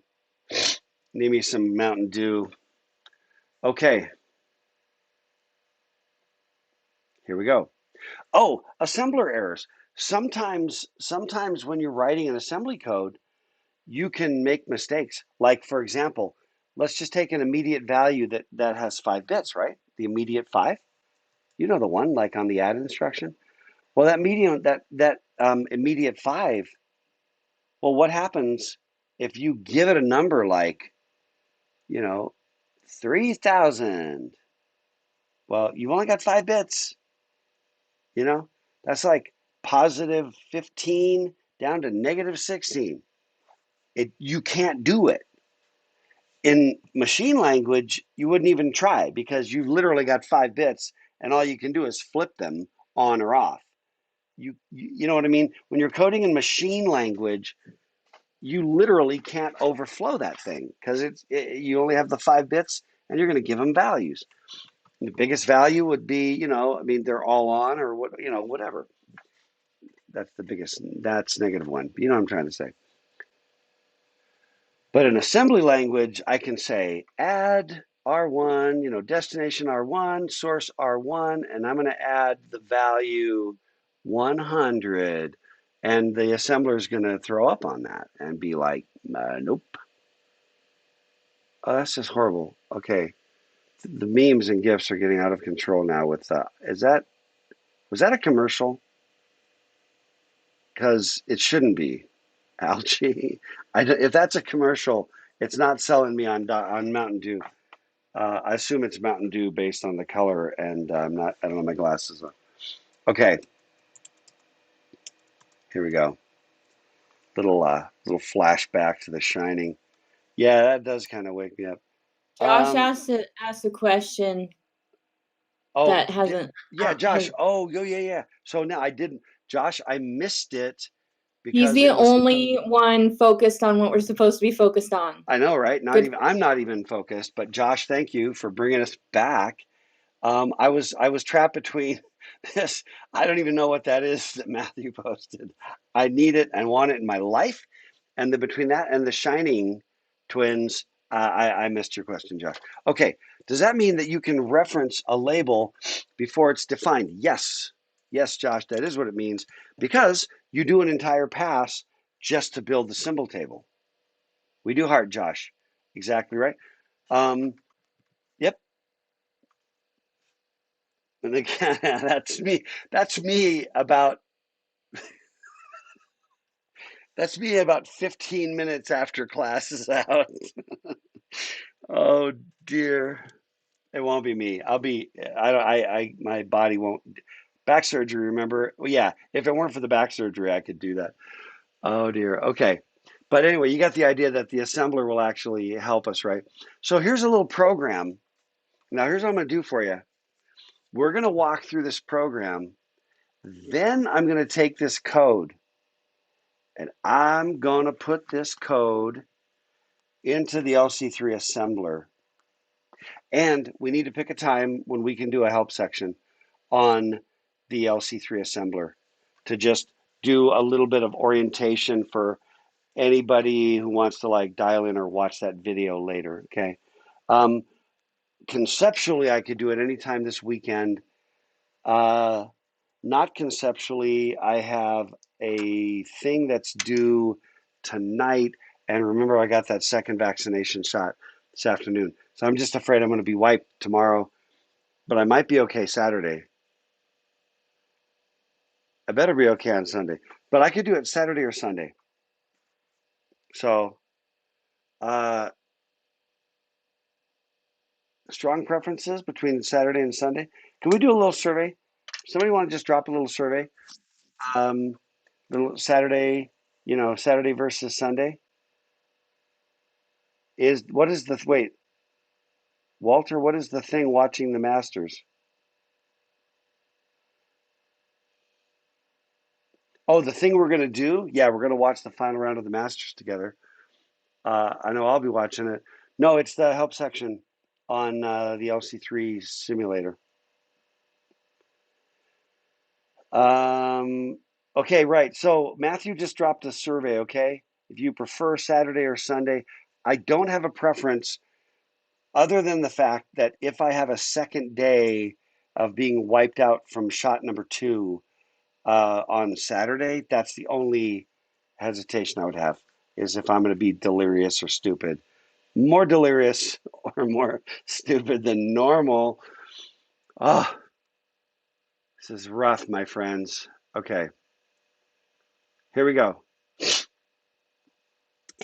Need me some Mountain Dew. Okay, here we go. Oh, assembler errors. Sometimes when you're writing an assembly code, you can make mistakes. Like, for example, let's just take an immediate value that has 5 bits, right? The immediate 5. You know the one, like on the add instruction. Well, that immediate 5. Well, what happens if you give it a number like, 3,000? Well, you've only got 5 bits. That's like positive 15 down to negative 16. You can't do it. In machine language, you wouldn't even try because you've literally got 5 bits and all you can do is flip them on or off. You know what I mean? When you're coding in machine language, you literally can't overflow that thing because you only have the 5 bits and you're going to give them values. And the biggest value would be, I mean, they're all on or what, whatever. That's the biggest. That's -1. You know what I'm trying to say. But in assembly language, I can say add R1, destination R1, source R1, and I'm going to add the value 100. And the assembler is going to throw up on that and be like, nope. Oh, that's just horrible. Okay. The memes and GIFs are getting out of control now with, was that a commercial? Because it shouldn't be. Algae. If that's a commercial, it's not selling me on Mountain Dew. I assume it's Mountain Dew based on the color, and I don't have my glasses on. Okay, here we go. Little flashback to The Shining. Yeah, that does kind of wake me up. Josh asked a question Oh, that hasn't. yeah, Josh. Oh, yeah. So now Josh, I missed it He's because the it was. only one focused on what we're supposed to be focused on. I know, right? Good. I'm not even focused, but Josh, thank you for bringing us back. I was trapped between this. I don't even know what that is that Matthew posted. I need it and want it in my life, and between that and the Shining twins, I missed your question, Josh. Okay, does that mean that you can reference a label before it's defined? Yes, Josh, that is what it means because you do an entire pass just to build the symbol table. We do heart, Josh. Exactly right. Yep. And again, that's me. That's me about 15 minutes after class is out. Oh dear. It won't be me. My body won't. Back surgery, remember? Well, yeah, if it weren't for the back surgery, I could do that. Oh dear. Okay. But anyway, you got the idea that the assembler will actually help us, right? So here's a little program. Now, here's what I'm going to do for you. We're going to walk through this program. Then I'm going to take this code and I'm going to put this code into the LC3 assembler. And we need to pick a time when we can do a help section on the LC3 assembler to just do a little bit of orientation for anybody who wants to like dial in or watch that video later. Okay. Conceptually, I could do it anytime this weekend. Not conceptually. I have a thing that's due tonight. And remember, I got that second vaccination shot this afternoon. So I'm just afraid I'm going to be wiped tomorrow, but I might be okay Saturday. I better be okay on Sunday, but I could do it Saturday or Sunday. So, uh, strong preferences between Saturday and Sunday. Can we do a little survey? Somebody want to just drop a little survey? Little Saturday, Saturday versus Sunday. Wait, Walter, what is the thing watching the Masters? Oh, the thing we're going to do? Yeah, we're going to watch the final round of the Masters together. I know I'll be watching it. No, it's the help section on the LC3 simulator. Okay, right. So Matthew just dropped a survey, okay? If you prefer Saturday or Sunday, I don't have a preference other than the fact that if I have a second day of being wiped out from shot number 2 on Saturday, that's the only hesitation I would have is if I'm going to be delirious or stupid. More delirious or more stupid than normal. Oh, this is rough, my friends. Okay, here we go.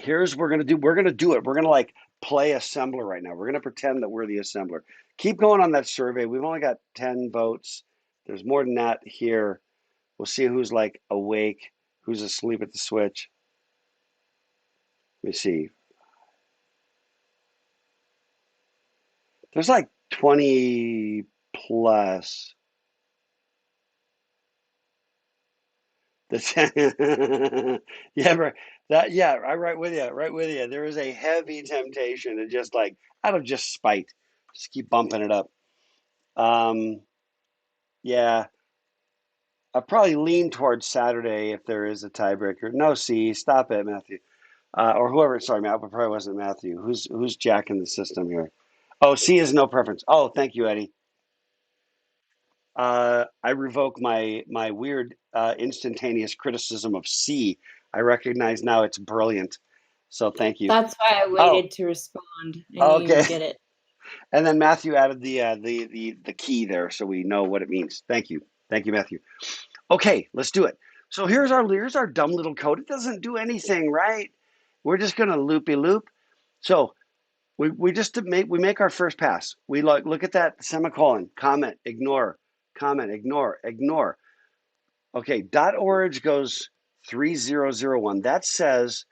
Here's what we're going to do. We're going to do it. We're going to like play assembler right now. We're going to pretend that we're the assembler. Keep going on that survey. We've only got 10 votes. There's more than that here. We'll see who's like awake, who's asleep at the switch. Let me see. There's like 20 plus. That's yeah, I'm right with you, right with you. There is a heavy temptation to just like out of just spite, just keep bumping it up. Um, yeah, I probably lean towards Saturday if there is a tiebreaker. No, C, stop it, Matthew, or whoever. Sorry, Matt, it probably wasn't Matthew. Who's jacking the system here? Oh, C is no preference. Oh, thank you, Eddie. I revoke my weird instantaneous criticism of C. I recognize now it's brilliant. So thank you. That's why I Oh, waited to respond. I knew okay. you'd get it. And then Matthew added the key there, so we know what it means. Thank you, Matthew. Okay, let's do it. So here's our dumb little code. It doesn't do anything, right? We're just gonna loopy loop. So we make our first pass. We look at that semicolon, comment, ignore, comment, ignore, ignore. Okay, dot orig goes 3001. That says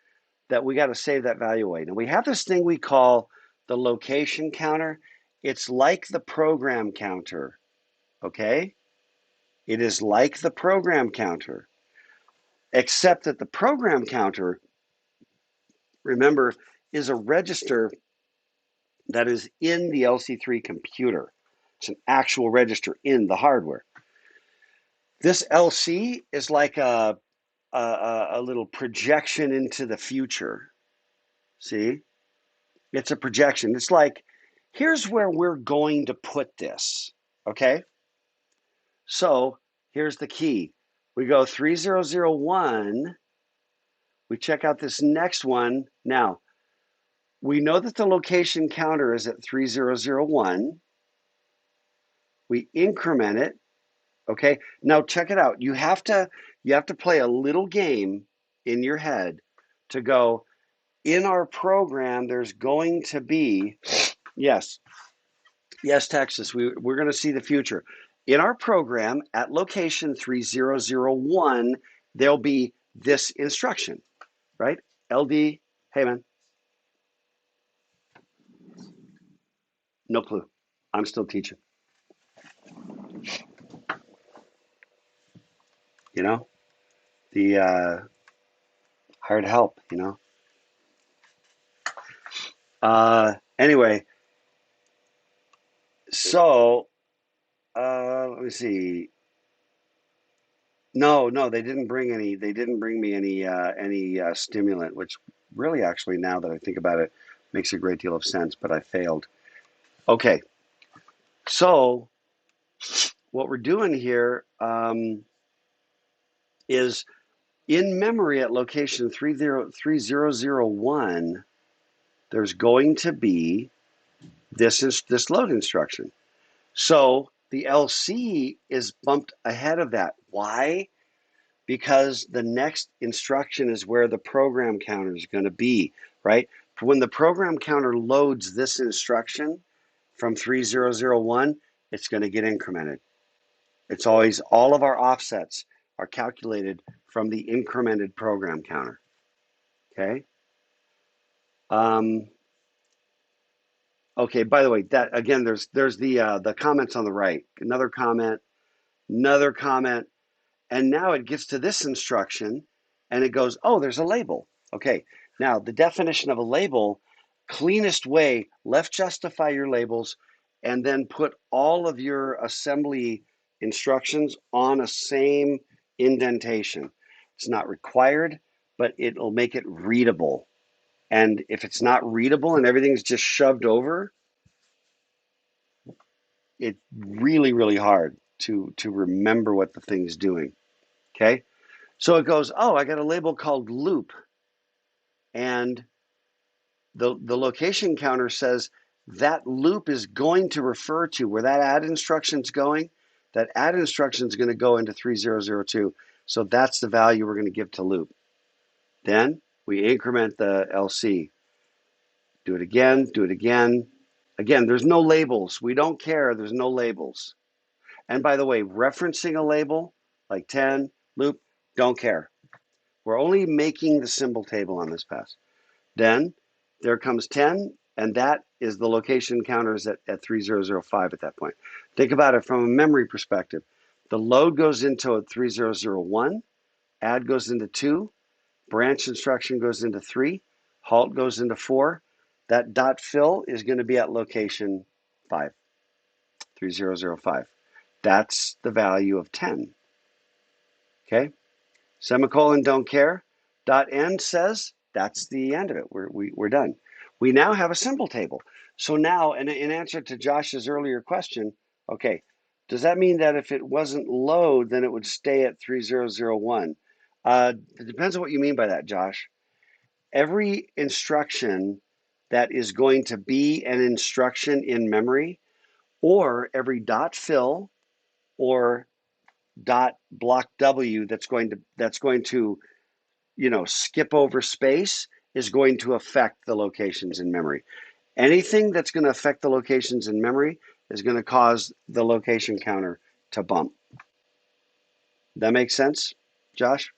that we got to save that value away. Now we have this thing we call the location counter. It's like the program counter, okay? It is like the program counter, except that the program counter, remember, is a register that is in the LC3 computer. It's an actual register in the hardware. This LC is like a little projection into the future. See? It's a projection. It's like, here's where we're going to put this. Okay? So here's the key. We go 3001. We check out this next one. Now, we know that the location counter is at 3001. We increment it. Okay? Now check it out. You have to play a little game in your head to go, in our program, there's going to be, yes, Texas, we're going to see the future. In our program, at location 3001, there'll be this instruction, right? LD, hey man, no clue. I'm still teaching, you know? The hired help, you know? Anyway, so let me see. No, they didn't bring any. They didn't bring me any stimulant, which really, actually, now that I think about it, makes a great deal of sense. But I failed. Okay, so what we're doing here is in memory at location 3001. There's going to be this load instruction. So the LC is bumped ahead of that. Why? Because the next instruction is where the program counter is going to be, right? When the program counter loads this instruction from 3001, it's going to get incremented. It's always, all of our offsets are calculated from the incremented program counter, okay? Okay, by the way, that again, there's the comments on the right. Another comment, and now it gets to this instruction and it goes, oh, there's a label. Okay, now the definition of a label, cleanest way, left justify your labels and then put all of your assembly instructions on a same indentation. It's not required, but it'll make it readable. And if it's not readable and everything's just shoved over, it's really, really hard to remember what the thing's doing. Okay? So it goes, oh, I got a label called loop. And the location counter says that loop is going to refer to where that add instruction is going. That add instruction is going to go into 3002. So that's the value we're going to give to loop. Then we increment the LC. Do it again, do it again. Again, there's no labels. We don't care. There's no labels. And by the way, referencing a label like 10, loop, don't care. We're only making the symbol table on this pass. Then there comes 10, and that is the location counters at 3005 at that point. Think about it from a memory perspective. The load goes into 3001, add goes into 2, branch instruction goes into 3, halt goes into 4. That dot fill is going to be at location 5, 3005. That's the value of 10. Okay? Semicolon, don't care. Dot end says that's the end of it. We're done. We now have a symbol table. So now, in answer to Josh's earlier question, okay, does that mean that if it wasn't load, then it would stay at 3001? It depends on what you mean by that, Josh. Every instruction that is going to be an instruction in memory, or every dot fill or dot blockw that's going to skip over space is going to affect the locations in memory. Anything that's going to affect the locations in memory is going to cause the location counter to bump. That makes sense, Josh?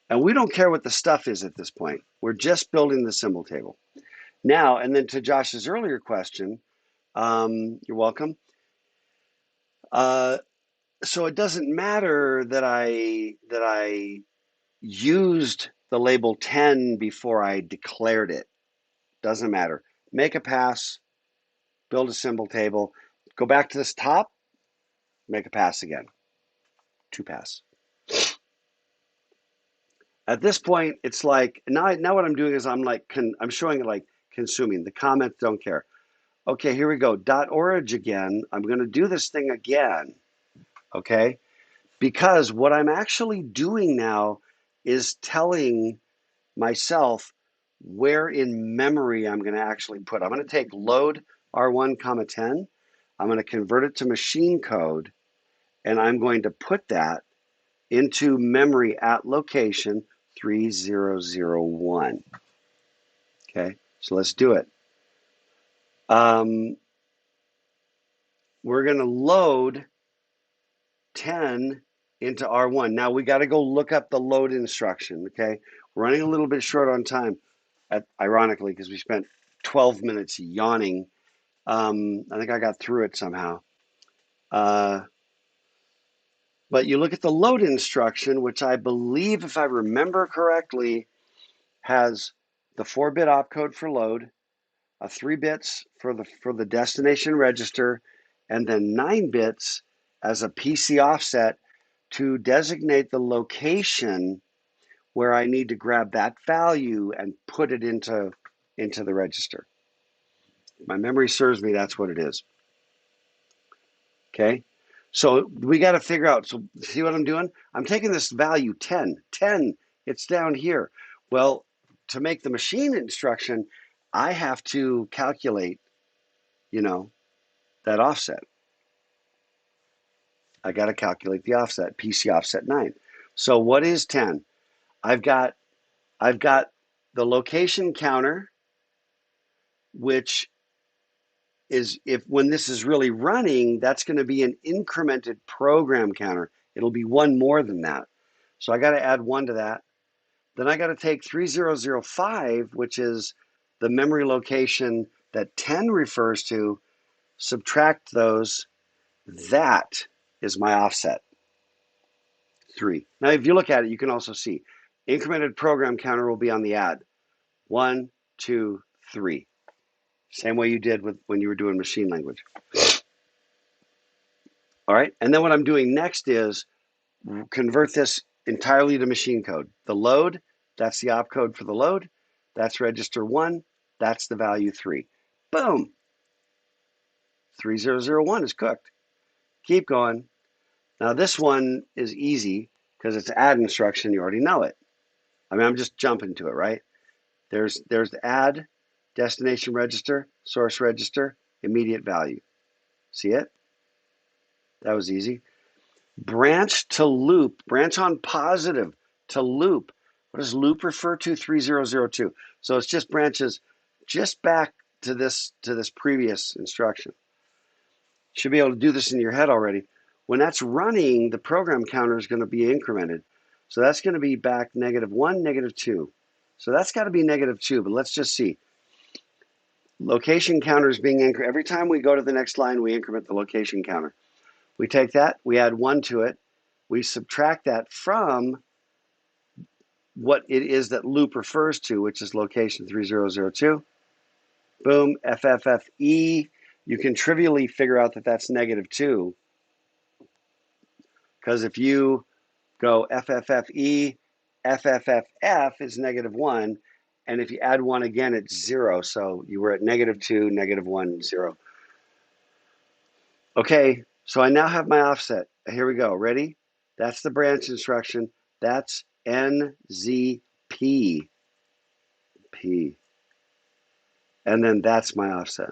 And we don't care what the stuff is at this point. We're just building the symbol table. Now, and then to Josh's earlier question, you're welcome. So it doesn't matter that I used the label 10 before I declared it. Doesn't matter. Make a pass, build a symbol table, go back to this top, make a pass again. 2 pass. At this point, it's like, now what I'm doing is I'm showing it like consuming. The comments don't care. Okay, here we go. .orig again. I'm going to do this thing again. Okay? Because what I'm actually doing now is telling myself where in memory I'm going to actually put. I'm going to take load R1, 10. I'm going to convert it to machine code, and I'm going to put that into memory at location 3001. Okay, so let's do it. We're going to load 10 into R1. Now we got to go look up the load instruction. Okay, we're running a little bit short on time, ironically, because we spent 12 minutes yawning. I think I got through it somehow. But you look at the load instruction, which I believe, if I remember correctly, has the 4-bit opcode for load, 3 bits for the destination register, and then 9 bits as a PC offset to designate the location where I need to grab that value and put it into the register. My memory serves me, that's what it is. Okay, so we got to figure out, so see what I'm doing? I'm taking this value 10, it's down here. Well, to make the machine instruction, I have to calculate, that offset. I got to calculate the offset, PC offset 9. So what is 10? I've got the location counter, which is, when this is really running, that's going to be an incremented program counter. It'll be 1 more than that. So I got to add 1 to that. Then I got to take 3005, which is the memory location that 10 refers to, subtract those. That is my offset, 3. Now, if you look at it, you can also see incremented program counter will be on the add. 1, 2, 3. Same way you did when you were doing machine language. All right, and then what I'm doing next is convert this entirely to machine code. The load, that's the opcode for the load. That's register 1. That's the value 3. Boom. 3001 is cooked. Keep going. Now this one is easy because it's add instruction. You already know it. I mean, I'm just jumping to it, right? There's the add, destination register, source register, immediate value. See it? That was easy. Branch to loop, branch on positive to loop. What does loop refer to? 3002. So it's just branches just back to this previous instruction. Should be able to do this in your head already. When that's running, the program counter is going to be incremented. So that's going to be back -1, -2. So that's got to be -2, but let's just see. Location counter is being incremented. Every time we go to the next line, we increment the location counter. We take that, we add 1 to it, we subtract that from what it is that loop refers to, which is location 3002. Boom, FFFE. You can trivially figure out that that's -2, because if you go FFFE, FFFF is -1, and if you add 1 again, it's 0. So you were at -2, -1, 0. Okay, so I now have my offset. Here we go. Ready? That's the branch instruction. That's NZP. P. And then that's my offset.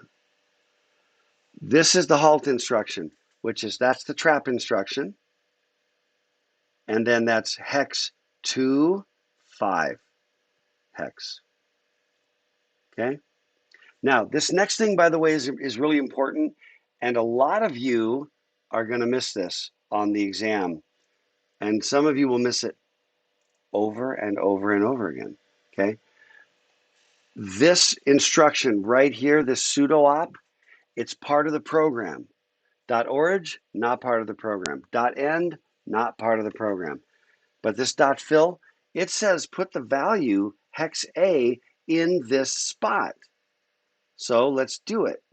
This is the halt instruction, which is that's the trap instruction. And then that's hex 2, 5 hex. Okay? Now, this next thing, by the way, is really important. And a lot of you are going to miss this on the exam. And some of you will miss it over and over and over again. Okay? This instruction right here, this pseudo-op, it's part of the program. .orig, not part of the program. .end, not part of the program. But this .fill, it says put the value hex A in this spot. So let's do it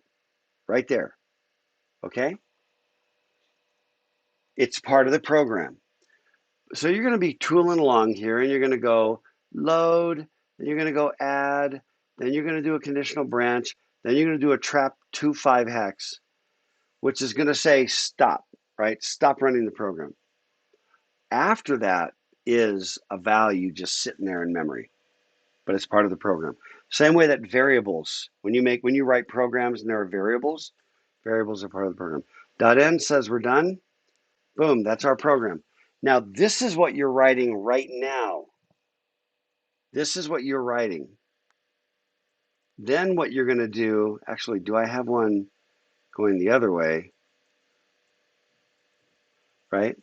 right there. Okay? It's part of the program. So you're going to be tooling along here, and you're going to go load, then you're going to go add, then you're going to do a conditional branch, then you're going to do a trap 2.5 hex, which is going to say stop, right? Stop running the program. After that is a value just sitting there in memory, but it's part of the program. Same way that variables, when you write programs and there are variables are part of the program. .end says we're done. Boom, that's our program. Now, this is what you're writing right now. This is what you're writing. Then what you're going to do, actually, do I have one going the other way? Right?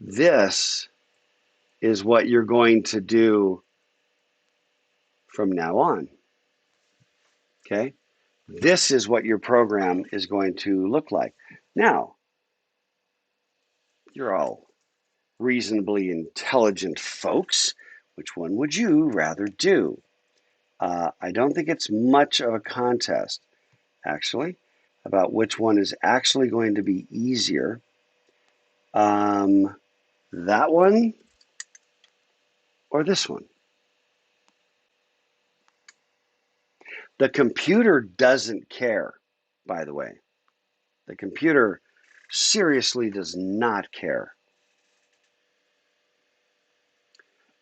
This is what you're going to do from now on. Okay? This is what your program is going to look like. Now, you're all reasonably intelligent folks. Which one would you rather do? I don't think it's much of a contest, actually, about which one is actually going to be easier. That one or this one? The computer doesn't care, by the way. The computer seriously does not care.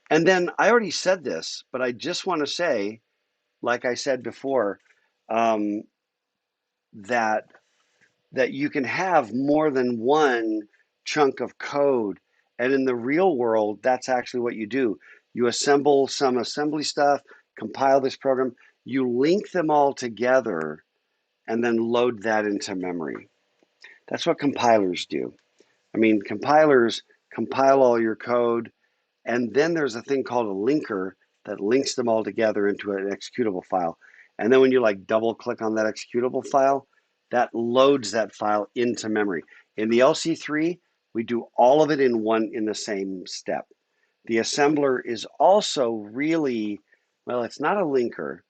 And then I already said this, but I just want to say, like I said before, that you can have more than one chunk of code. And in the real world, that's actually what you do. You assemble some assembly stuff, compile this program, you link them all together, and then load that into memory. That's what compilers do. I mean, compilers compile all your code, and then there's a thing called a linker that links them all together into an executable file. And then when you like double click on that executable file, that loads that file into memory. In the LC3, we do all of it in the same step. The assembler is also really, well, it's not a linker.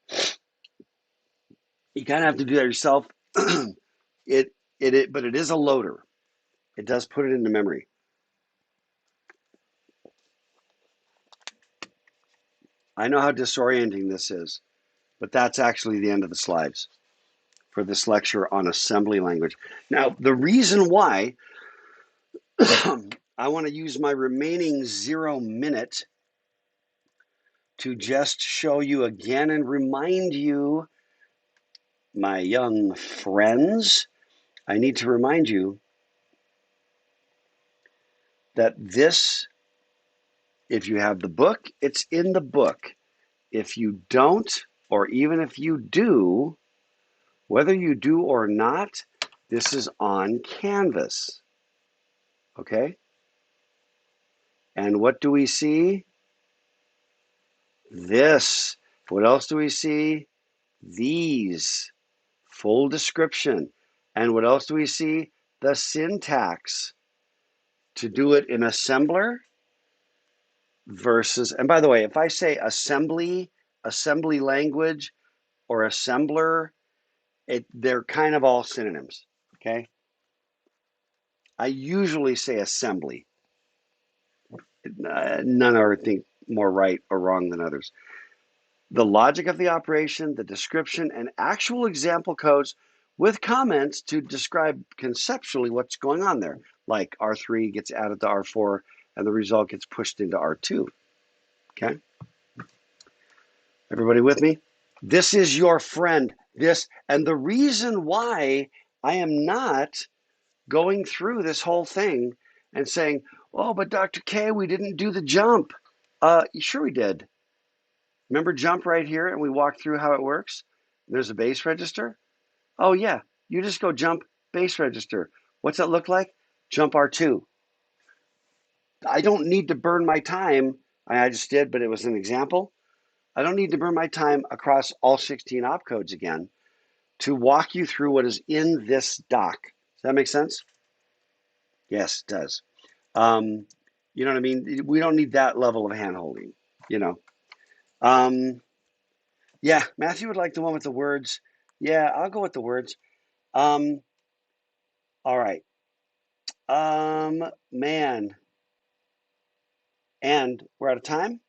You kind of have to do that yourself. But it is a loader. It does put it into memory. I know how disorienting this is, but that's actually the end of the slides for this lecture on assembly language. Now, the reason why I want to use my remaining 0 minute to just show you again and remind you, my young friends, I need to remind you that this, if you have the book, it's in the book. If you don't, or even if you do, whether you do or not, this is on Canvas. Okay? And what do we see? This. What else do we see? These. Full description. And what else do we see? The syntax. To do it in assembler versus, and by the way, if I say assembly language, or assembler, they're kind of all synonyms, okay? I usually say assembly. None are, I think, more right or wrong than others. The logic of the operation, the description, and actual example codes with comments to describe conceptually what's going on there. Like R3 gets added to R4 and the result gets pushed into R2. Okay? Everybody with me? This is your friend. And the reason why I am not going through this whole thing and saying, oh, but Dr. K, we didn't do the jump. Sure we did. Remember jump right here, and we walked through how it works? There's a base register. Oh, yeah, you just go jump base register. What's that look like? Jump R2. I don't need to burn my time. I just did, but it was an example. I don't need to burn my time across all 16 opcodes again to walk you through what is in this doc. Does that make sense? Yes, it does. You know what I mean? We don't need that level of hand-holding, you know. Yeah, Matthew would like the one with the words. Yeah, I'll go with the words. All right. Man. And we're out of time.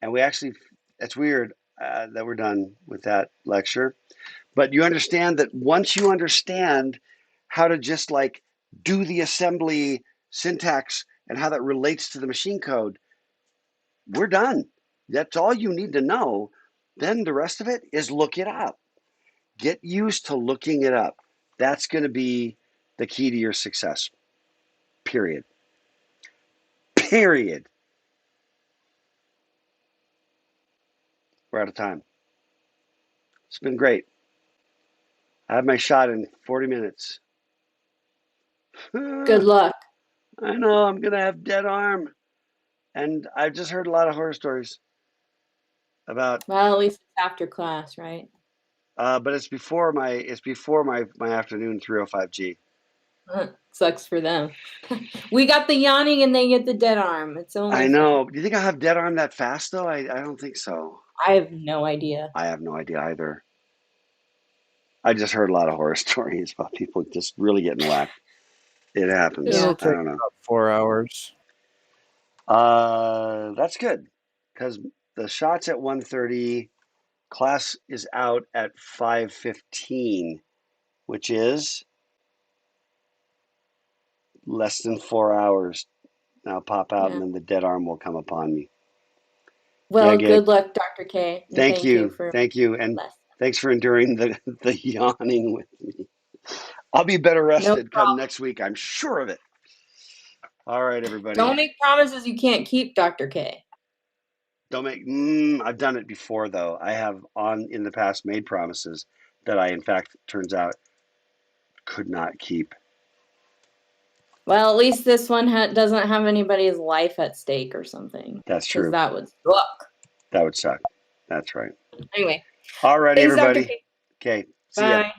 And we actually, it's weird that we're done with that lecture. But you understand that once you understand how to just like do the assembly syntax and how that relates to the machine code, we're done. That's all you need to know. Then the rest of it is look it up. Get used to looking it up. That's going to be the key to your success. Period. Period. We're out of time. It's been great. I have my shot in 40 minutes. Good luck. I know, I'm going to have dead arm. And I've just heard a lot of horror stories about. Well, at least it's after class, right? But it's before my afternoon 305G. Sucks for them. We got the yawning and they get the dead arm. It's only I know. Do you think I'll have dead arm that fast though? I don't think so. I have no idea. I have no idea either. I just heard a lot of horror stories about people just really getting whacked. It happens. Yeah. It'll I take don't know. about 4 hours. That's good because the shot's at 1:30. Class is out at 5:15, which is less than 4 hours. Now pop out, and then the dead arm will come upon me. Well, Yeah, good luck, Dr. K. And Thank you. for Thank you. And lesson. thanks for enduring the yawning with me. I'll be better rested come next week. I'm sure of it. All right, everybody. Don't make promises you can't keep, Dr. K. Don't make. I've done it before, though. I have in the past made promises that I, in fact, turns out, could not keep. Well, at least this one doesn't have anybody's life at stake or something. That's true. That would suck. That would suck. That's right. Anyway. All right, Thanks, everybody. Dr. K. Okay. See ya. Bye.